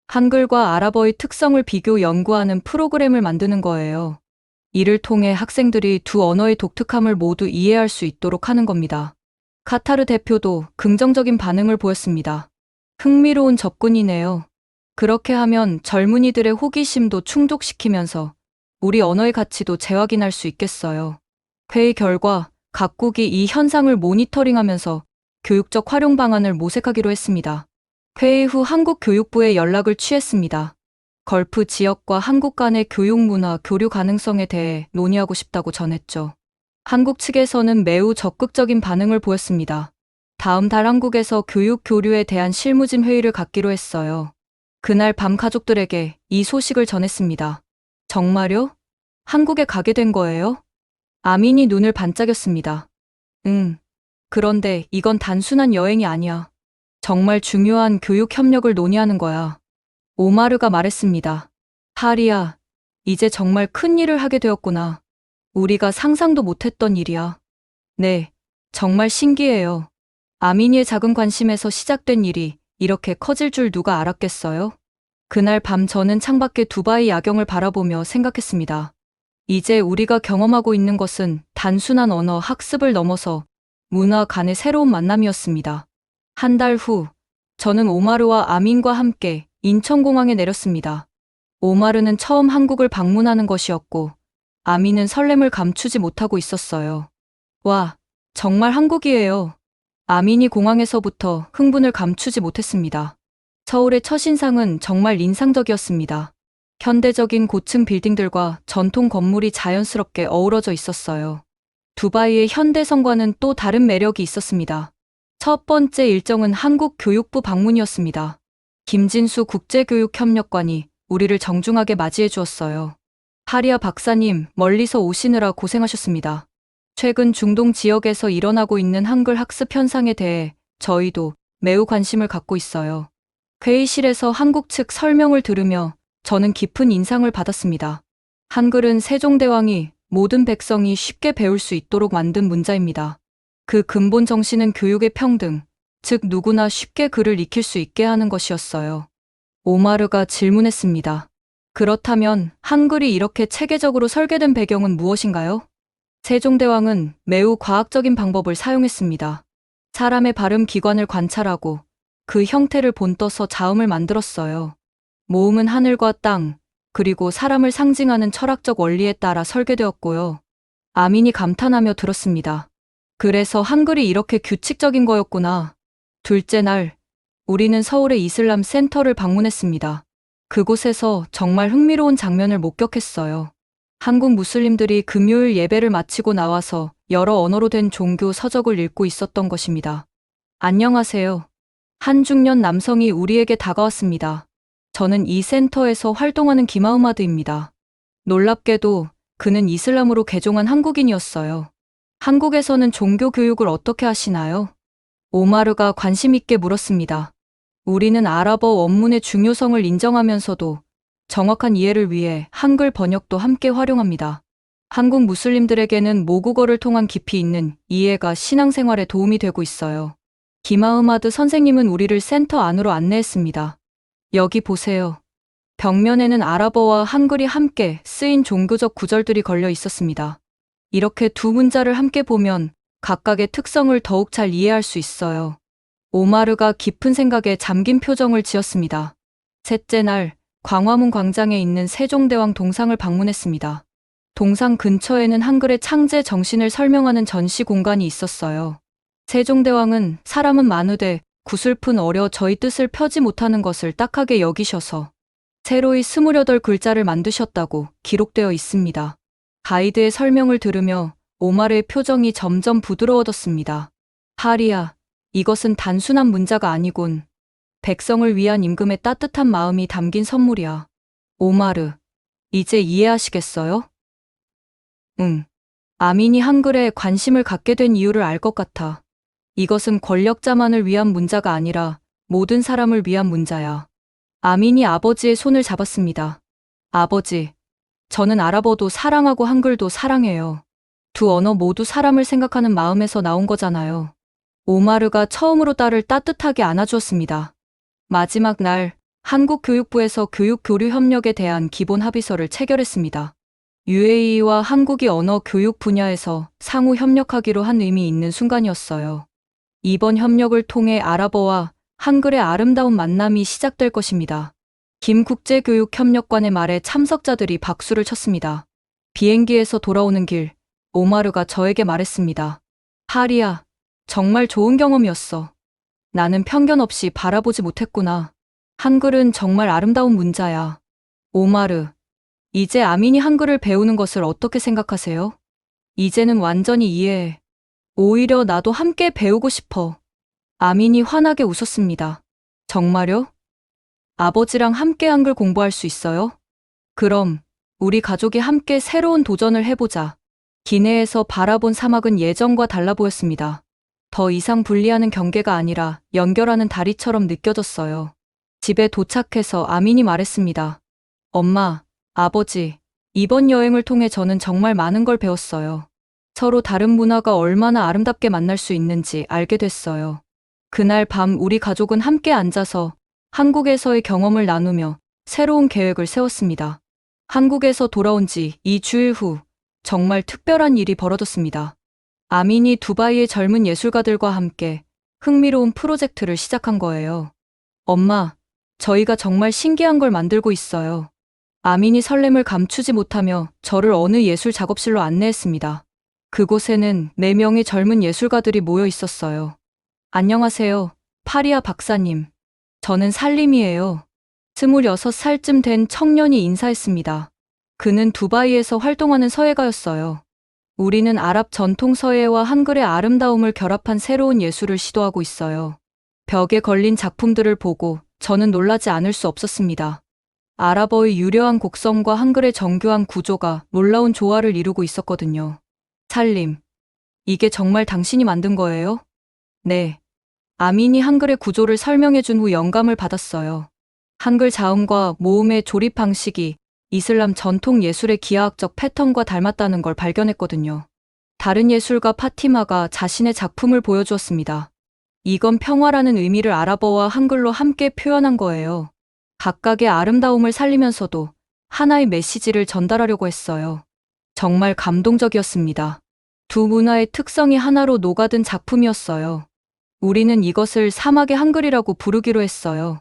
한글과 아랍어의 특성을 비교 연구하는 프로그램을 만드는 거예요. 이를 통해 학생들이 두 언어의 독특함을 모두 이해할 수 있도록 하는 겁니다. 카타르 대표도 긍정적인 반응을 보였습니다. 흥미로운 접근이네요. 그렇게 하면 젊은이들의 호기심도 충족시키면서 우리 언어의 가치도 재확인할 수 있겠어요. 회의 결과 각국이 이 현상을 모니터링하면서 교육적 활용 방안을 모색하기로 했습니다. 회의 후 한국 교육부에 연락을 취했습니다. 걸프 지역과 한국 간의 교육 문화 교류 가능성에 대해 논의하고 싶다고 전했죠. 한국 측에서는 매우 적극적인 반응을 보였습니다. 다음 달 한국에서 교육 교류에 대한 실무진 회의를 갖기로 했어요. 그날 밤 가족들에게 이 소식을 전했습니다. 정말요? 한국에 가게 된 거예요? 아민이 눈을 반짝였습니다. 응. 그런데 이건 단순한 여행이 아니야. 정말 중요한 교육 협력을 논의하는 거야. 오마르가 말했습니다. 하리야, 이제 정말 큰 일을 하게 되었구나. 우리가 상상도 못했던 일이야. 네, 정말 신기해요. 아미니의 작은 관심에서 시작된 일이 이렇게 커질 줄 누가 알았겠어요? 그날 밤 저는 창밖의 두바이 야경을 바라보며 생각했습니다. 이제 우리가 경험하고 있는 것은 단순한 언어 학습을 넘어서 문화 간의 새로운 만남이었습니다. 한 달 후, 저는 오마르와 아민과 함께 인천공항에 내렸습니다. 오마르는 처음 한국을 방문하는 것이었고, 아민은 설렘을 감추지 못하고 있었어요. 와, 정말 한국이에요. 아민이 공항에서부터 흥분을 감추지 못했습니다. 서울의 첫인상은 정말 인상적이었습니다. 현대적인 고층 빌딩들과 전통 건물이 자연스럽게 어우러져 있었어요. 두바이의 현대성과는 또 다른 매력이 있었습니다. 첫 번째 일정은 한국 교육부 방문이었습니다. 김진수 국제교육협력관이 우리를 정중하게 맞이해 주었어요. 하리아 박사님, 멀리서 오시느라 고생하셨습니다. 최근 중동 지역에서 일어나고 있는 한글 학습 현상에 대해 저희도 매우 관심을 갖고 있어요. 회의실에서 한국 측 설명을 들으며 저는 깊은 인상을 받았습니다. 한글은 세종대왕이 모든 백성이 쉽게 배울 수 있도록 만든 문자입니다. 그 근본 정신은 교육의 평등, 즉 누구나 쉽게 글을 익힐 수 있게 하는 것이었어요. 오마르가 질문했습니다. 그렇다면 한글이 이렇게 체계적으로 설계된 배경은 무엇인가요? 세종대왕은 매우 과학적인 방법을 사용했습니다. 사람의 발음 기관을 관찰하고 그 형태를 본떠서 자음을 만들었어요. 모음은 하늘과 땅, 그리고 사람을 상징하는 철학적 원리에 따라 설계되었고요. 아민이 감탄하며 들었습니다. 그래서 한글이 이렇게 규칙적인 거였구나. 둘째 날, 우리는 서울의 이슬람 센터를 방문했습니다. 그곳에서 정말 흥미로운 장면을 목격했어요. 한국 무슬림들이 금요일 예배를 마치고 나와서 여러 언어로 된 종교 서적을 읽고 있었던 것입니다. 안녕하세요. 한 중년 남성이 우리에게 다가왔습니다. 저는 이 센터에서 활동하는 김아흐마드입니다. 놀랍게도 그는 이슬람으로 개종한 한국인이었어요. 한국에서는 종교 교육을 어떻게 하시나요? 오마르가 관심 있게 물었습니다. 우리는 아랍어 원문의 중요성을 인정하면서도 정확한 이해를 위해 한글 번역도 함께 활용합니다. 한국 무슬림들에게는 모국어를 통한 깊이 있는 이해가 신앙생활에 도움이 되고 있어요. 김아흐마드 선생님은 우리를 센터 안으로 안내했습니다. 여기 보세요. 벽면에는 아랍어와 한글이 함께 쓰인 종교적 구절들이 걸려 있었습니다. 이렇게 두 문자를 함께 보면 각각의 특성을 더욱 잘 이해할 수 있어요. 오마르가 깊은 생각에 잠긴 표정을 지었습니다. 셋째 날, 광화문 광장에 있는 세종대왕 동상을 방문했습니다. 동상 근처에는 한글의 창제 정신을 설명하는 전시 공간이 있었어요. 세종대왕은 사람은 많으되 구슬픈 어려 저희 뜻을 펴지 못하는 것을 딱하게 여기셔서 새로이 28글자를 만드셨다고 기록되어 있습니다. 가이드의 설명을 들으며 오마르의 표정이 점점 부드러워졌습니다. 하리야, 이것은 단순한 문자가 아니군. 백성을 위한 임금의 따뜻한 마음이 담긴 선물이야. 오마르, 이제 이해하시겠어요? 응. 아민이 한글에 관심을 갖게 된 이유를 알 것 같아. 이것은 권력자만을 위한 문자가 아니라 모든 사람을 위한 문자야. 아민이 아버지의 손을 잡았습니다. 아버지, 저는 아랍어도 사랑하고 한글도 사랑해요. 두 언어 모두 사람을 생각하는 마음에서 나온 거잖아요. 오마르가 처음으로 딸을 따뜻하게 안아주었습니다. 마지막 날, 한국 교육부에서 교육 교류 협력에 대한 기본 합의서를 체결했습니다. UAE와 한국이 언어 교육 분야에서 상호 협력하기로 한 의미 있는 순간이었어요. 이번 협력을 통해 아랍어와 한글의 아름다운 만남이 시작될 것입니다. 김 국제교육협력관의 말에 참석자들이 박수를 쳤습니다. 비행기에서 돌아오는 길, 오마르가 저에게 말했습니다. 파리야, 정말 좋은 경험이었어. 나는 편견 없이 바라보지 못했구나. 한글은 정말 아름다운 문자야. 오마르, 이제 아민이 한글을 배우는 것을 어떻게 생각하세요? 이제는 완전히 이해해. 오히려 나도 함께 배우고 싶어. 아민이 환하게 웃었습니다. 정말요? 아버지랑 함께 한글 공부할 수 있어요? 그럼 우리 가족이 함께 새로운 도전을 해보자. 기내에서 바라본 사막은 예전과 달라 보였습니다. 더 이상 분리하는 경계가 아니라 연결하는 다리처럼 느껴졌어요. 집에 도착해서 아민이 말했습니다. 엄마, 아버지, 이번 여행을 통해 저는 정말 많은 걸 배웠어요. 서로 다른 문화가 얼마나 아름답게 만날 수 있는지 알게 됐어요. 그날 밤 우리 가족은 함께 앉아서 한국에서의 경험을 나누며 새로운 계획을 세웠습니다. 한국에서 돌아온 지 2주일 후 정말 특별한 일이 벌어졌습니다. 아민이 두바이의 젊은 예술가들과 함께 흥미로운 프로젝트를 시작한 거예요. 엄마, 저희가 정말 신기한 걸 만들고 있어요. 아민이 설렘을 감추지 못하며 저를 어느 예술 작업실로 안내했습니다. 그곳에는 4명의 젊은 예술가들이 모여 있었어요. 안녕하세요, 파리아 박사님. 저는 살림이에요. 26살쯤 된 청년이 인사했습니다. 그는 두바이에서 활동하는 서예가였어요. 우리는 아랍 전통 서예와 한글의 아름다움을 결합한 새로운 예술을 시도하고 있어요. 벽에 걸린 작품들을 보고 저는 놀라지 않을 수 없었습니다. 아랍어의 유려한 곡선과 한글의 정교한 구조가 놀라운 조화를 이루고 있었거든요. 살림, 이게 정말 당신이 만든 거예요? 네. 아민이 한글의 구조를 설명해 준 후 영감을 받았어요. 한글 자음과 모음의 조립 방식이 이슬람 전통 예술의 기하학적 패턴과 닮았다는 걸 발견했거든요. 다른 예술가 파티마가 자신의 작품을 보여주었습니다. 이건 평화라는 의미를 아랍어와 한글로 함께 표현한 거예요. 각각의 아름다움을 살리면서도 하나의 메시지를 전달하려고 했어요. 정말 감동적이었습니다. 두 문화의 특성이 하나로 녹아든 작품이었어요. 우리는 이것을 사막의 한글이라고 부르기로 했어요.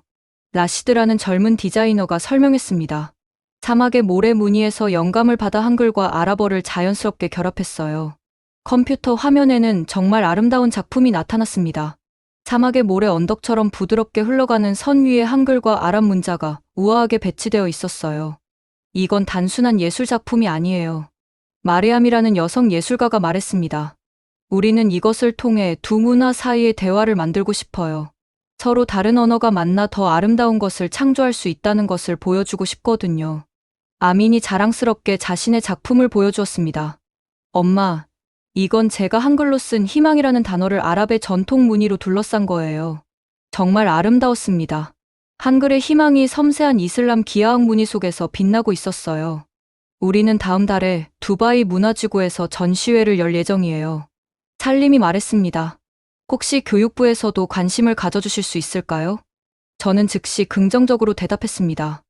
라시드라는 젊은 디자이너가 설명했습니다. 사막의 모래 무늬에서 영감을 받아 한글과 아랍어를 자연스럽게 결합했어요. 컴퓨터 화면에는 정말 아름다운 작품이 나타났습니다. 사막의 모래 언덕처럼 부드럽게 흘러가는 선 위에 한글과 아랍 문자가 우아하게 배치되어 있었어요. 이건 단순한 예술 작품이 아니에요. 마리암이라는 여성 예술가가 말했습니다. 우리는 이것을 통해 두 문화 사이의 대화를 만들고 싶어요. 서로 다른 언어가 만나 더 아름다운 것을 창조할 수 있다는 것을 보여주고 싶거든요. 아민이 자랑스럽게 자신의 작품을 보여주었습니다. 엄마, 이건 제가 한글로 쓴 희망이라는 단어를 아랍의 전통 무늬로 둘러싼 거예요. 정말 아름다웠습니다. 한글의 희망이 섬세한 이슬람 기하학 무늬 속에서 빛나고 있었어요. 우리는 다음 달에 두바이 문화지구에서 전시회를 열 예정이에요. 살림이 말했습니다. 혹시 교육부에서도 관심을 가져주실 수 있을까요? 저는 즉시 긍정적으로 대답했습니다.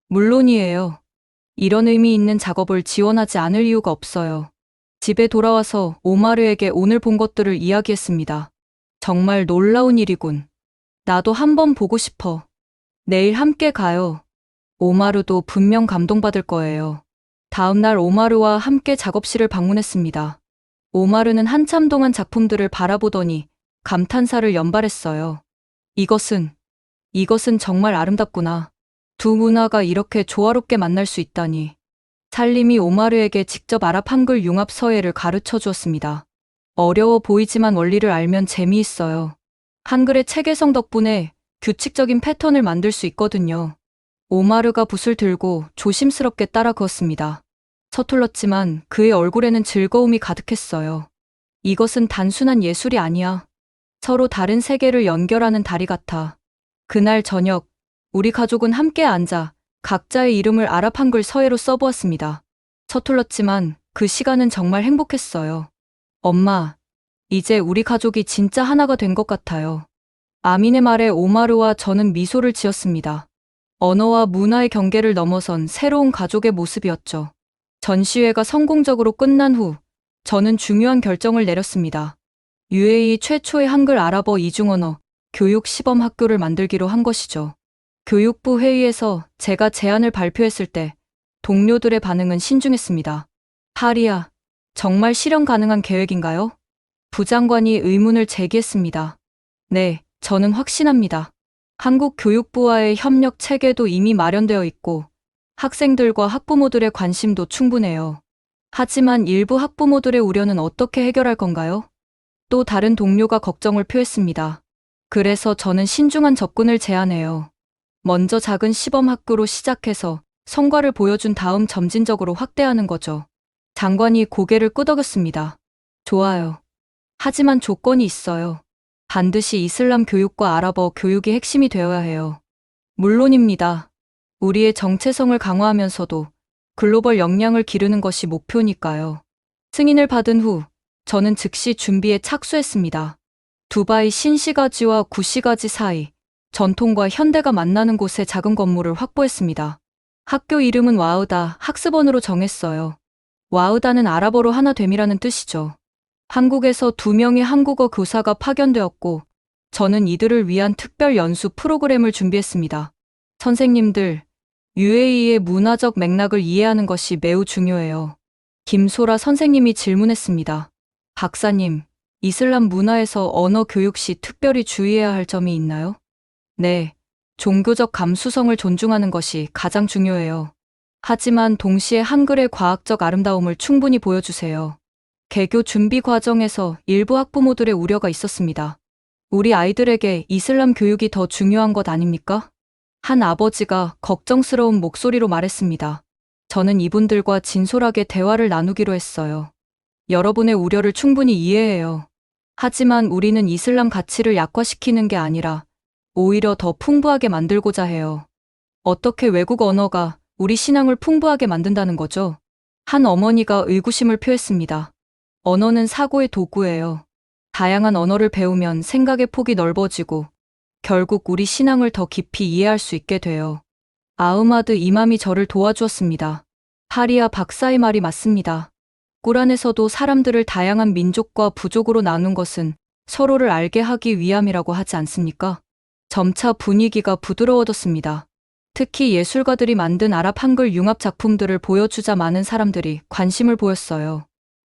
물론이에요. 이런 의미 있는 작업을 지원하지 않을 이유가 없어요. 집에 돌아와서 오마르에게 오늘 본 것들을 이야기했습니다. 정말 놀라운 일이군. 나도 한번 보고 싶어. 내일 함께 가요. 오마르도 분명 감동받을 거예요. 다음 날 오마르와 함께 작업실을 방문했습니다. 오마르는 한참 동안 작품들을 바라보더니 감탄사를 연발했어요. 이것은 정말 아름답구나. 두 문화가 이렇게 조화롭게 만날 수 있다니. 살림이 오마르에게 직접 아랍 한글 융합 서예를 가르쳐 주었습니다. 어려워 보이지만 원리를 알면 재미있어요. 한글의 체계성 덕분에 규칙적인 패턴을 만들 수 있거든요. 오마르가 붓을 들고 조심스럽게 따라 그었습니다. 서툴렀지만 그의 얼굴에는 즐거움이 가득했어요. 이것은 단순한 예술이 아니야. 서로 다른 세계를 연결하는 다리 같아. 그날 저녁, 우리 가족은 함께 앉아 각자의 이름을 아랍 한글 서예로 써보았습니다. 서툴렀지만 그 시간은 정말 행복했어요. 엄마, 이제 우리 가족이 진짜 하나가 된 것 같아요. 아민의 말에 오마르와 저는 미소를 지었습니다. 언어와 문화의 경계를 넘어선 새로운 가족의 모습이었죠. 전시회가 성공적으로 끝난 후 저는 중요한 결정을 내렸습니다. UAE 최초의 한글 아랍어 이중언어 교육 시범 학교를 만들기로 한 것이죠. 교육부 회의에서 제가 제안을 발표했을 때 동료들의 반응은 신중했습니다. 하리야, 정말 실현 가능한 계획인가요? 부장관이 의문을 제기했습니다. 네, 저는 확신합니다. 한국 교육부와의 협력 체계도 이미 마련되어 있고 학생들과 학부모들의 관심도 충분해요. 하지만 일부 학부모들의 우려는 어떻게 해결할 건가요? 또 다른 동료가 걱정을 표했습니다. 그래서 저는 신중한 접근을 제안해요. 먼저 작은 시범 학교로 시작해서 성과를 보여준 다음 점진적으로 확대하는 거죠. 장관이 고개를 끄덕였습니다. 좋아요. 하지만 조건이 있어요. 반드시 이슬람 교육과 아랍어 교육이 핵심이 되어야 해요. 물론입니다. 우리의 정체성을 강화하면서도 글로벌 역량을 기르는 것이 목표니까요. 승인을 받은 후 저는 즉시 준비에 착수했습니다. 두바이 신시가지와 구시가지 사이 전통과 현대가 만나는 곳에 작은 건물을 확보했습니다. 학교 이름은 와으다 학습원으로 정했어요. 와으다는 아랍어로 하나됨이라는 뜻이죠. 한국에서 2명의 한국어 교사가 파견되었고 저는 이들을 위한 특별 연수 프로그램을 준비했습니다. 선생님들, UAE의 문화적 맥락을 이해하는 것이 매우 중요해요. 김소라 선생님이 질문했습니다. 박사님, 이슬람 문화에서 언어 교육 시 특별히 주의해야 할 점이 있나요? 네, 종교적 감수성을 존중하는 것이 가장 중요해요. 하지만 동시에 한글의 과학적 아름다움을 충분히 보여주세요. 개교 준비 과정에서 일부 학부모들의 우려가 있었습니다. 우리 아이들에게 이슬람 교육이 더 중요한 것 아닙니까? 한 아버지가 걱정스러운 목소리로 말했습니다. 저는 이분들과 진솔하게 대화를 나누기로 했어요. 여러분의 우려를 충분히 이해해요. 하지만 우리는 이슬람 가치를 약화시키는 게 아니라 오히려 더 풍부하게 만들고자 해요. 어떻게 외국 언어가 우리 신앙을 풍부하게 만든다는 거죠? 한 어머니가 의구심을 표했습니다. 언어는 사고의 도구예요. 다양한 언어를 배우면 생각의 폭이 넓어지고 결국 우리 신앙을 더 깊이 이해할 수 있게 돼요. 아흐마드 이맘이 저를 도와주었습니다. 하리아 박사의 말이 맞습니다. 꾸란에서도 사람들을 다양한 민족과 부족으로 나눈 것은 서로를 알게 하기 위함이라고 하지 않습니까? 점차 분위기가 부드러워졌습니다. 특히 예술가들이 만든 아랍 한글 융합 작품들을 보여주자 많은 사람들이 관심을 보였어요.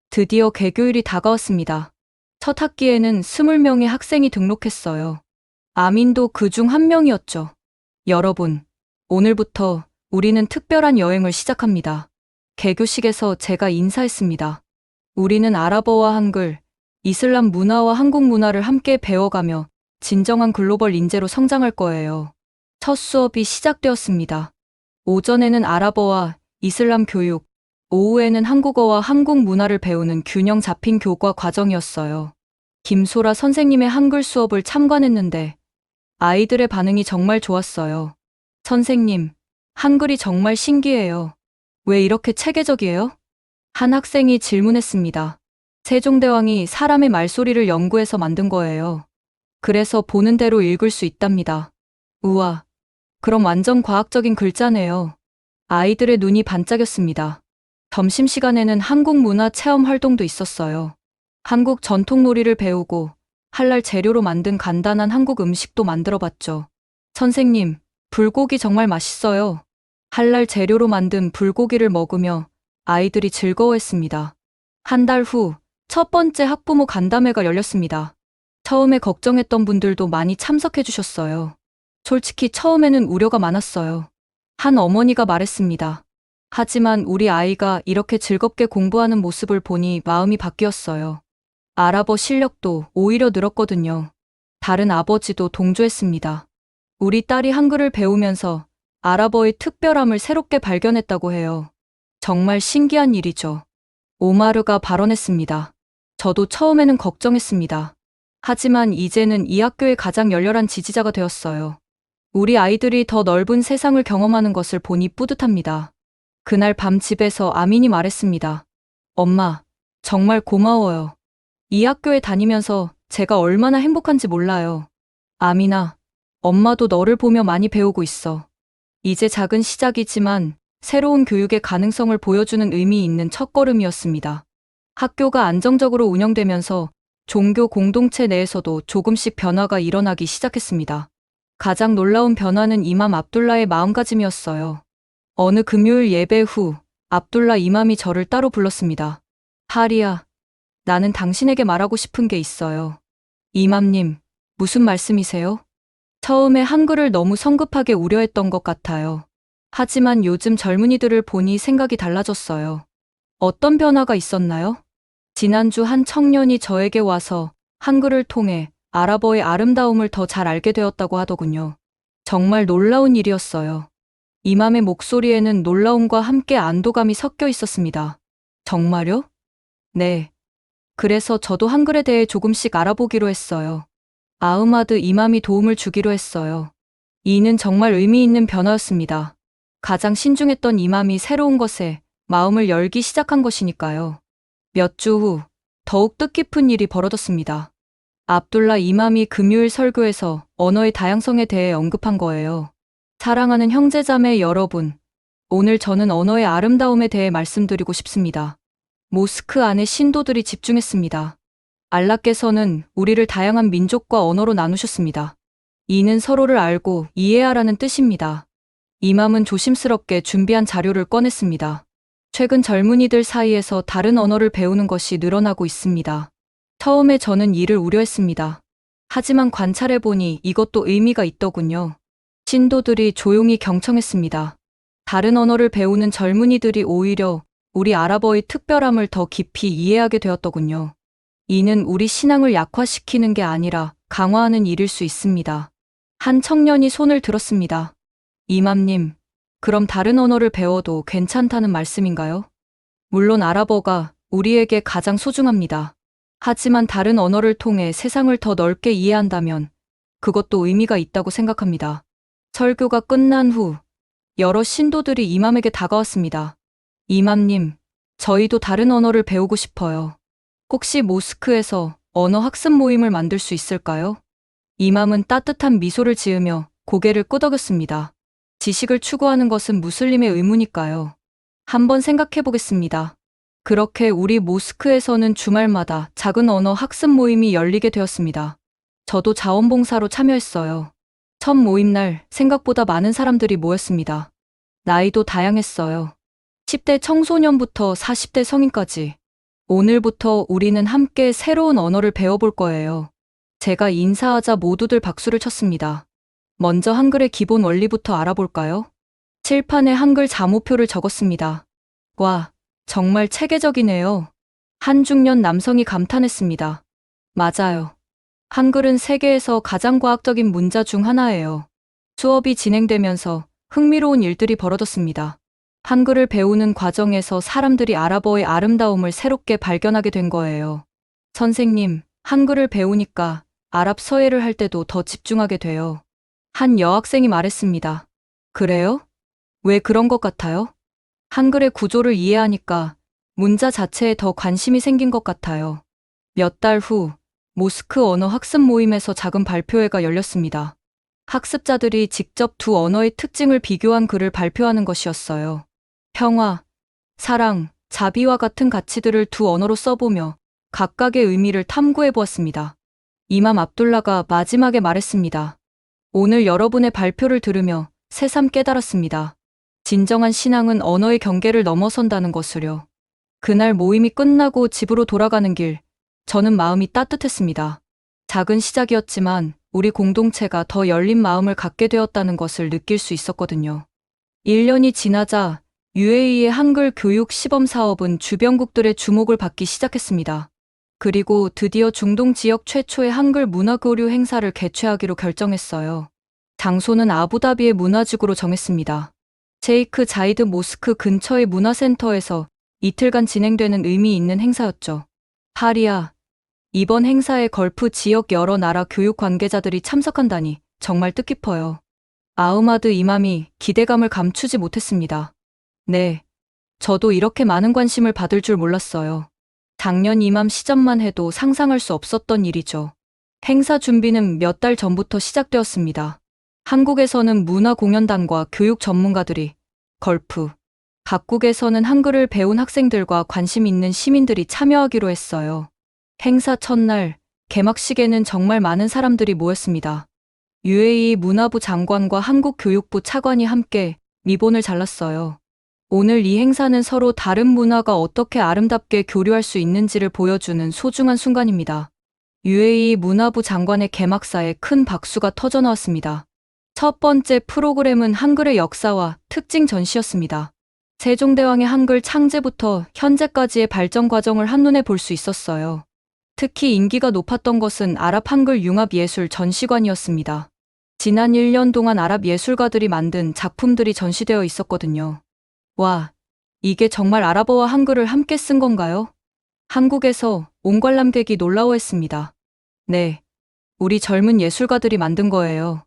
드디어 개교일이 다가왔습니다. 첫 학기에는 20명의 학생이 등록했어요. 아민도 그 중 한 명이었죠. 여러분, 오늘부터 우리는 특별한 여행을 시작합니다. 개교식에서 제가 인사했습니다. 우리는 아랍어와 한글, 이슬람 문화와 한국 문화를 함께 배워가며 진정한 글로벌 인재로 성장할 거예요. 첫 수업이 시작되었습니다. 오전에는 아랍어와 이슬람 교육, 오후에는 한국어와 한국 문화를 배우는 균형 잡힌 교과 과정이었어요. 김소라 선생님의 한글 수업을 참관했는데 아이들의 반응이 정말 좋았어요. 선생님, 한글이 정말 신기해요. 왜 이렇게 체계적이에요? 한 학생이 질문했습니다. 세종대왕이 사람의 말소리를 연구해서 만든 거예요. 그래서 보는 대로 읽을 수 있답니다. 우와, 그럼 완전 과학적인 글자네요. 아이들의 눈이 반짝였습니다. 점심시간에는 한국 문화 체험 활동도 있었어요. 한국 전통 놀이를 배우고 할랄 재료로 만든 간단한 한국 음식도 만들어봤죠. 선생님, 불고기 정말 맛있어요. 할랄 재료로 만든 불고기를 먹으며 아이들이 즐거워했습니다. 한 달 후 첫 번째 학부모 간담회가 열렸습니다. 처음에 걱정했던 분들도 많이 참석해 주셨어요. 솔직히 처음에는 우려가 많았어요. 한 어머니가 말했습니다. 하지만 우리 아이가 이렇게 즐겁게 공부하는 모습을 보니 마음이 바뀌었어요. 아랍어 실력도 오히려 늘었거든요. 다른 아버지도 동조했습니다. 우리 딸이 한글을 배우면서 아랍어의 특별함을 새롭게 발견했다고 해요. 정말 신기한 일이죠. 오마르가 발언했습니다. 저도 처음에는 걱정했습니다. 하지만 이제는 이 학교의 가장 열렬한 지지자가 되었어요. 우리 아이들이 더 넓은 세상을 경험하는 것을 보니 뿌듯합니다. 그날 밤 집에서 아민이 말했습니다. 엄마, 정말 고마워요. 이 학교에 다니면서 제가 얼마나 행복한지 몰라요. 아민아, 엄마도 너를 보며 많이 배우고 있어. 이제 작은 시작이지만 새로운 교육의 가능성을 보여주는 의미 있는 첫걸음이었습니다. 학교가 안정적으로 운영되면서 종교 공동체 내에서도 조금씩 변화가 일어나기 시작했습니다. 가장 놀라운 변화는 이맘 압둘라의 마음가짐이었어요. 어느 금요일 예배 후 압둘라 이맘이 저를 따로 불렀습니다. 하리야, 나는 당신에게 말하고 싶은 게 있어요. 이맘님, 무슨 말씀이세요? 처음에 한글을 너무 성급하게 우려했던 것 같아요. 하지만 요즘 젊은이들을 보니 생각이 달라졌어요. 어떤 변화가 있었나요? 지난주 한 청년이 저에게 와서 한글을 통해 아랍어의 아름다움을 더 잘 알게 되었다고 하더군요. 정말 놀라운 일이었어요. 이맘의 목소리에는 놀라움과 함께 안도감이 섞여 있었습니다. 정말요? 네. 그래서 저도 한글에 대해 조금씩 알아보기로 했어요. 아흐마드 이맘이 도움을 주기로 했어요. 이는 정말 의미 있는 변화였습니다. 가장 신중했던 이맘이 새로운 것에 마음을 열기 시작한 것이니까요. 몇 주 후 더욱 뜻깊은 일이 벌어졌습니다. 압둘라 이맘이 금요일 설교에서 언어의 다양성에 대해 언급한 거예요. 사랑하는 형제자매 여러분, 오늘 저는 언어의 아름다움에 대해 말씀드리고 싶습니다. 모스크 안에 신도들이 집중했습니다. 알라께서는 우리를 다양한 민족과 언어로 나누셨습니다. 이는 서로를 알고 이해하라는 뜻입니다. 이맘은 조심스럽게 준비한 자료를 꺼냈습니다. 최근 젊은이들 사이에서 다른 언어를 배우는 것이 늘어나고 있습니다. 처음에 저는 이를 우려했습니다. 하지만 관찰해보니 이것도 의미가 있더군요. 신도들이 조용히 경청했습니다. 다른 언어를 배우는 젊은이들이 오히려 우리 아랍어의 특별함을 더 깊이 이해하게 되었더군요. 이는 우리 신앙을 약화시키는 게 아니라 강화하는 일일 수 있습니다. 한 청년이 손을 들었습니다. 이맘님, 그럼 다른 언어를 배워도 괜찮다는 말씀인가요? 물론 아랍어가 우리에게 가장 소중합니다. 하지만 다른 언어를 통해 세상을 더 넓게 이해한다면 그것도 의미가 있다고 생각합니다. 설교가 끝난 후 여러 신도들이 이맘에게 다가왔습니다. 이맘님, 저희도 다른 언어를 배우고 싶어요. 혹시 모스크에서 언어 학습 모임을 만들 수 있을까요? 이맘은 따뜻한 미소를 지으며 고개를 끄덕였습니다. 지식을 추구하는 것은 무슬림의 의무니까요. 한번 생각해 보겠습니다. 그렇게 우리 모스크에서는 주말마다 작은 언어 학습 모임이 열리게 되었습니다. 저도 자원봉사로 참여했어요. 첫 모임 날 생각보다 많은 사람들이 모였습니다. 나이도 다양했어요. 10대 청소년부터 40대 성인까지. 오늘부터 우리는 함께 새로운 언어를 배워볼 거예요. 제가 인사하자 모두들 박수를 쳤습니다. 먼저 한글의 기본 원리부터 알아볼까요? 칠판에 한글 자모표를 적었습니다. 와, 정말 체계적이네요. 한 중년 남성이 감탄했습니다. 맞아요. 한글은 세계에서 가장 과학적인 문자 중 하나예요. 수업이 진행되면서 흥미로운 일들이 벌어졌습니다. 한글을 배우는 과정에서 사람들이 아랍어의 아름다움을 새롭게 발견하게 된 거예요. 선생님, 한글을 배우니까 아랍 서예를 할 때도 더 집중하게 돼요. 한 여학생이 말했습니다. 그래요? 왜 그런 것 같아요? 한글의 구조를 이해하니까 문자 자체에 더 관심이 생긴 것 같아요. 몇 달 후 모스크 언어 학습 모임에서 작은 발표회가 열렸습니다. 학습자들이 직접 두 언어의 특징을 비교한 글을 발표하는 것이었어요. 평화, 사랑, 자비와 같은 가치들을 두 언어로 써보며 각각의 의미를 탐구해 보았습니다. 이맘 압둘라가 마지막에 말했습니다. 오늘 여러분의 발표를 들으며 새삼 깨달았습니다. 진정한 신앙은 언어의 경계를 넘어선다는 것을요. 그날 모임이 끝나고 집으로 돌아가는 길, 저는 마음이 따뜻했습니다. 작은 시작이었지만 우리 공동체가 더 열린 마음을 갖게 되었다는 것을 느낄 수 있었거든요. 1년이 지나자 UAE의 한글 교육 시범 사업은 주변국들의 주목을 받기 시작했습니다. 그리고 드디어 중동 지역 최초의 한글 문화교류 행사를 개최하기로 결정했어요. 장소는 아부다비의 문화지구로 정했습니다. sheikh 자이드 모스크 근처의 문화센터에서 이틀간 진행되는 의미 있는 행사였죠. 파리아, 이번 행사에 걸프 지역 여러 나라 교육 관계자들이 참석한다니 정말 뜻깊어요. 아흐마드 이맘이 기대감을 감추지 못했습니다. 네, 저도 이렇게 많은 관심을 받을 줄 몰랐어요. 작년 이맘 시점만 해도 상상할 수 없었던 일이죠. 행사 준비는 몇 달 전부터 시작되었습니다. 한국에서는 문화공연단과 교육 전문가들이, 걸프, 각국에서는 한글을 배운 학생들과 관심 있는 시민들이 참여하기로 했어요. 행사 첫날, 개막식에는 정말 많은 사람들이 모였습니다. UAE 문화부 장관과 한국교육부 차관이 함께 리본을 잘랐어요. 오늘 이 행사는 서로 다른 문화가 어떻게 아름답게 교류할 수 있는지를 보여주는 소중한 순간입니다. UAE 문화부 장관의 개막사에 큰 박수가 터져나왔습니다. 첫 번째 프로그램은 한글의 역사와 특징 전시였습니다. 세종대왕의 한글 창제부터 현재까지의 발전 과정을 한눈에 볼 수 있었어요. 특히 인기가 높았던 것은 아랍 한글 융합 예술 전시관이었습니다. 지난 1년 동안 아랍 예술가들이 만든 작품들이 전시되어 있었거든요. 와, 이게 정말 아랍어와 한글을 함께 쓴 건가요? 한국에서 온 관람객이 놀라워했습니다. 네, 우리 젊은 예술가들이 만든 거예요.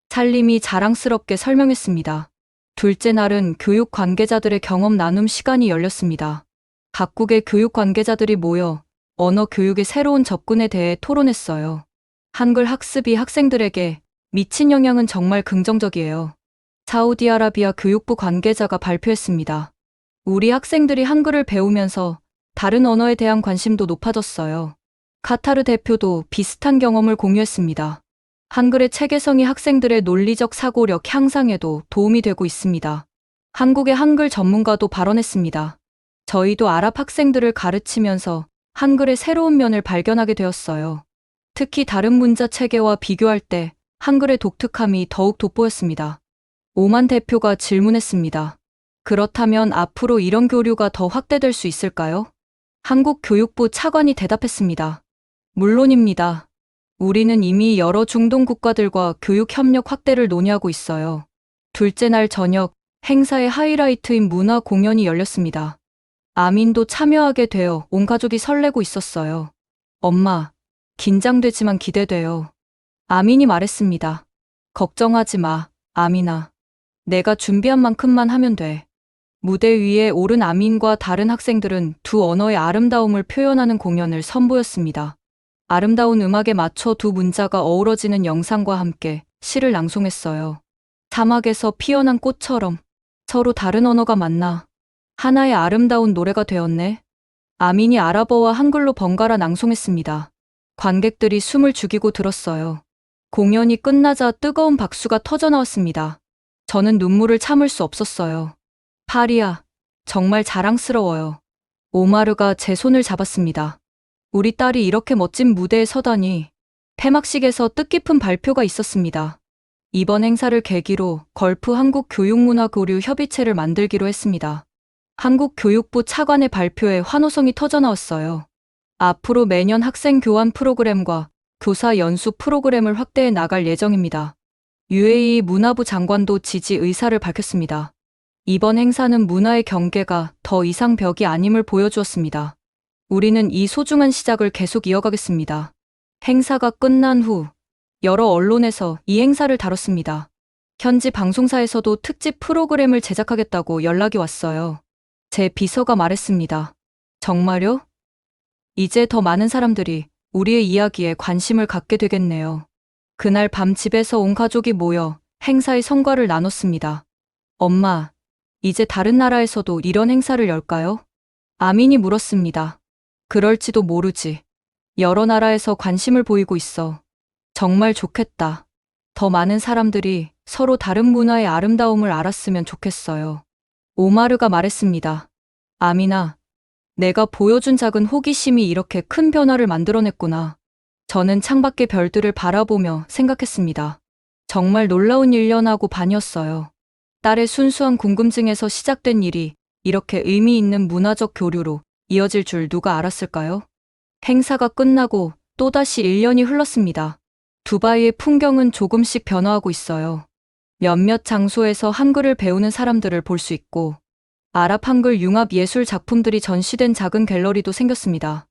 살림이 자랑스럽게 설명했습니다. 둘째 날은 교육 관계자들의 경험 나눔 시간이 열렸습니다. 각국의 교육 관계자들이 모여 언어 교육의 새로운 접근에 대해 토론했어요. 한글 학습이 학생들에게 미친 영향은 정말 긍정적이에요. 사우디아라비아 교육부 관계자가 발표했습니다. 우리 학생들이 한글을 배우면서 다른 언어에 대한 관심도 높아졌어요. 카타르 대표도 비슷한 경험을 공유했습니다. 한글의 체계성이 학생들의 논리적 사고력 향상에도 도움이 되고 있습니다. 한국의 한글 전문가도 발언했습니다. 저희도 아랍 학생들을 가르치면서 한글의 새로운 면을 발견하게 되었어요. 특히 다른 문자 체계와 비교할 때 한글의 독특함이 더욱 돋보였습니다. 오만 대표가 질문했습니다. 그렇다면 앞으로 이런 교류가 더 확대될 수 있을까요? 한국 교육부 차관이 대답했습니다. 물론입니다. 우리는 이미 여러 중동 국가들과 교육 협력 확대를 논의하고 있어요. 둘째 날 저녁, 행사의 하이라이트인 문화 공연이 열렸습니다. 아민도 참여하게 되어 온 가족이 설레고 있었어요. 엄마, 긴장되지만 기대돼요. 아민이 말했습니다. 걱정하지 마, 아민아. 내가 준비한 만큼만 하면 돼. 무대 위에 오른 아민과 다른 학생들은 두 언어의 아름다움을 표현하는 공연을 선보였습니다. 아름다운 음악에 맞춰 두 문자가 어우러지는 영상과 함께 시를 낭송했어요. 사막에서 피어난 꽃처럼 서로 다른 언어가 만나 하나의 아름다운 노래가 되었네. 아민이 아랍어와 한글로 번갈아 낭송했습니다. 관객들이 숨을 죽이고 들었어요. 공연이 끝나자 뜨거운 박수가 터져나왔습니다. 저는 눈물을 참을 수 없었어요. 파리아, 정말 자랑스러워요. 오마르가 제 손을 잡았습니다. 우리 딸이 이렇게 멋진 무대에 서다니. 폐막식에서 뜻깊은 발표가 있었습니다. 이번 행사를 계기로 걸프 한국교육문화교류 협의체를 만들기로 했습니다. 한국교육부 차관의 발표에 환호성이 터져나왔어요. 앞으로 매년 학생 교환 프로그램과 교사 연수 프로그램을 확대해 나갈 예정입니다. UAE 문화부 장관도 지지 의사를 밝혔습니다. 이번 행사는 문화의 경계가 더 이상 벽이 아님을 보여주었습니다. 우리는 이 소중한 시작을 계속 이어가겠습니다. 행사가 끝난 후 여러 언론에서 이 행사를 다뤘습니다. 현지 방송사에서도 특집 프로그램을 제작하겠다고 연락이 왔어요. 제 비서가 말했습니다. 정말요? 이제 더 많은 사람들이 우리의 이야기에 관심을 갖게 되겠네요. 그날 밤 집에서 온 가족이 모여 행사의 성과를 나눴습니다. 엄마, 이제 다른 나라에서도 이런 행사를 열까요? 아민이 물었습니다. 그럴지도 모르지. 여러 나라에서 관심을 보이고 있어. 정말 좋겠다. 더 많은 사람들이 서로 다른 문화의 아름다움을 알았으면 좋겠어요. 오마르가 말했습니다. 아민아, 내가 보여준 작은 호기심이 이렇게 큰 변화를 만들어냈구나. 저는 창밖의 별들을 바라보며 생각했습니다. 정말 놀라운 1년하고 반이었어요. 딸의 순수한 궁금증에서 시작된 일이 이렇게 의미 있는 문화적 교류로 이어질 줄 누가 알았을까요? 행사가 끝나고 또다시 1년이 흘렀습니다. 두바이의 풍경은 조금씩 변화하고 있어요. 몇몇 장소에서 한글을 배우는 사람들을 볼 수 있고, 아랍 한글 융합 예술 작품들이 전시된 작은 갤러리도 생겼습니다.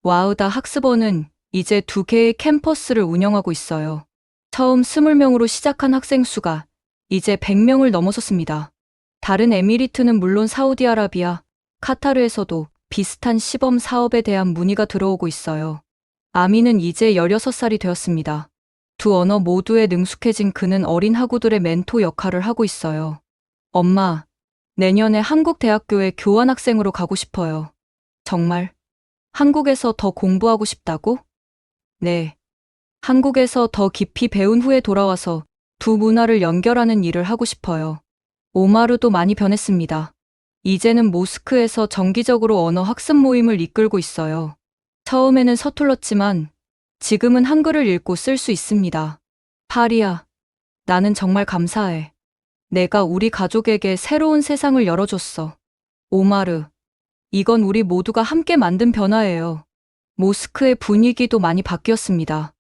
와우다 학습원은 이제 2개의 캠퍼스를 운영하고 있어요. 처음 20명으로 시작한 학생 수가 이제 100명을 넘어섰습니다. 다른 에미리트는 물론 사우디아라비아, 카타르에서도 비슷한 시범 사업에 대한 문의가 들어오고 있어요. 아미는 이제 16살이 되었습니다. 두 언어 모두에 능숙해진 그는 어린 학우들의 멘토 역할을 하고 있어요. 엄마, 내년에 한국 대학교에 교환학생으로 가고 싶어요. 정말? 한국에서 더 공부하고 싶다고? 네. 한국에서 더 깊이 배운 후에 돌아와서 두 문화를 연결하는 일을 하고 싶어요. 오마르도 많이 변했습니다. 이제는 모스크에서 정기적으로 언어 학습 모임을 이끌고 있어요. 처음에는 서툴렀지만 지금은 한글을 읽고 쓸 수 있습니다. 파리야, 나는 정말 감사해. 내가 우리 가족에게 새로운 세상을 열어줬어. 오마르, 이건 우리 모두가 함께 만든 변화예요. 모스크의 분위기도 많이 바뀌었습니다.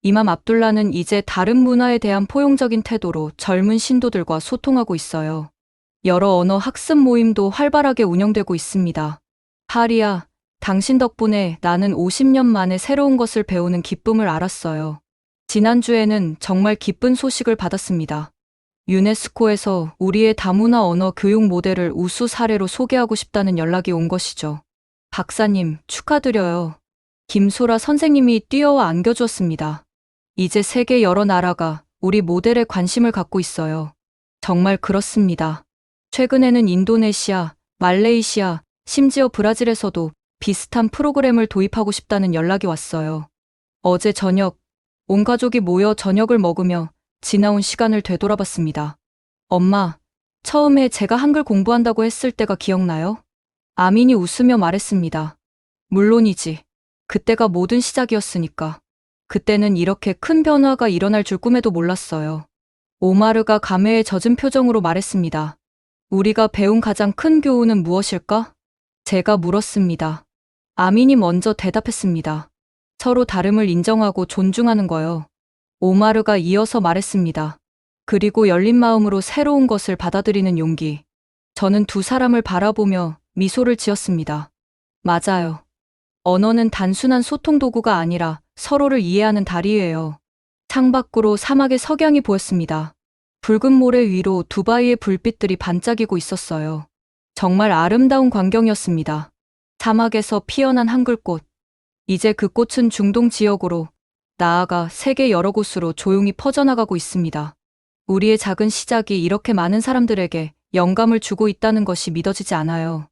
이맘 압둘라는 이제 다른 문화에 대한 포용적인 태도로 젊은 신도들과 소통하고 있어요. 여러 언어 학습 모임도 활발하게 운영되고 있습니다. 파리야, 당신 덕분에 나는 50년 만에 새로운 것을 배우는 기쁨을 알았어요. 지난주에는 정말 기쁜 소식을 받았습니다. 유네스코에서 우리의 다문화 언어 교육 모델을 우수 사례로 소개하고 싶다는 연락이 온 것이죠. 박사님, 축하드려요. 김소라 선생님이 뛰어와 안겨주었습니다. 이제 세계 여러 나라가 우리 모델에 관심을 갖고 있어요. 정말 그렇습니다. 최근에는 인도네시아, 말레이시아, 심지어 브라질에서도 비슷한 프로그램을 도입하고 싶다는 연락이 왔어요. 어제 저녁, 온 가족이 모여 저녁을 먹으며 지나온 시간을 되돌아봤습니다. 엄마, 처음에 제가 한글 공부한다고 했을 때가 기억나요? 아민이 웃으며 말했습니다. 물론이지. 그때가 모든 시작이었으니까. 그때는 이렇게 큰 변화가 일어날 줄 꿈에도 몰랐어요. 오마르가 감회에 젖은 표정으로 말했습니다. 우리가 배운 가장 큰 교훈은 무엇일까? 제가 물었습니다. 아민이 먼저 대답했습니다. 서로 다름을 인정하고 존중하는 거요. 오마르가 이어서 말했습니다. 그리고 열린 마음으로 새로운 것을 받아들이는 용기. 저는 두 사람을 바라보며 미소를 지었습니다. 맞아요. 언어는 단순한 소통 도구가 아니라 서로를 이해하는 다리예요. 창밖으로 사막의 석양이 보였습니다. 붉은 모래 위로 두바이의 불빛들이 반짝이고 있었어요. 정말 아름다운 광경이었습니다. 사막에서 피어난 한글꽃. 이제 그 꽃은 중동 지역으로, 나아가 세계 여러 곳으로 조용히 퍼져나가고 있습니다. 우리의 작은 시작이 이렇게 많은 사람들에게 영감을 주고 있다는 것이 믿어지지 않아요.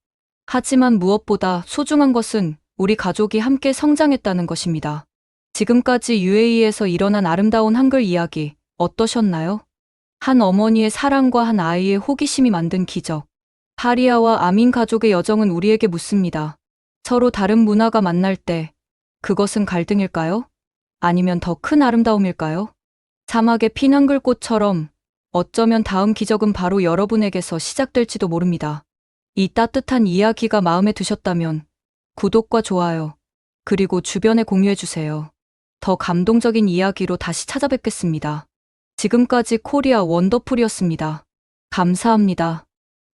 하지만 무엇보다 소중한 것은 우리 가족이 함께 성장했다는 것입니다. 지금까지 UAE에서 일어난 아름다운 한글 이야기 어떠셨나요? 한 어머니의 사랑과 한 아이의 호기심이 만든 기적. 파리아와 아민 가족의 여정은 우리에게 묻습니다. 서로 다른 문화가 만날 때 그것은 갈등일까요? 아니면 더 큰 아름다움일까요? 사막의 핀 한글꽃처럼 어쩌면 다음 기적은 바로 여러분에게서 시작될지도 모릅니다. 이 따뜻한 이야기가 마음에 드셨다면 구독과 좋아요, 그리고 주변에 공유해주세요. 더 감동적인 이야기로 다시 찾아뵙겠습니다. 지금까지 코리아 원더풀이었습니다. 감사합니다.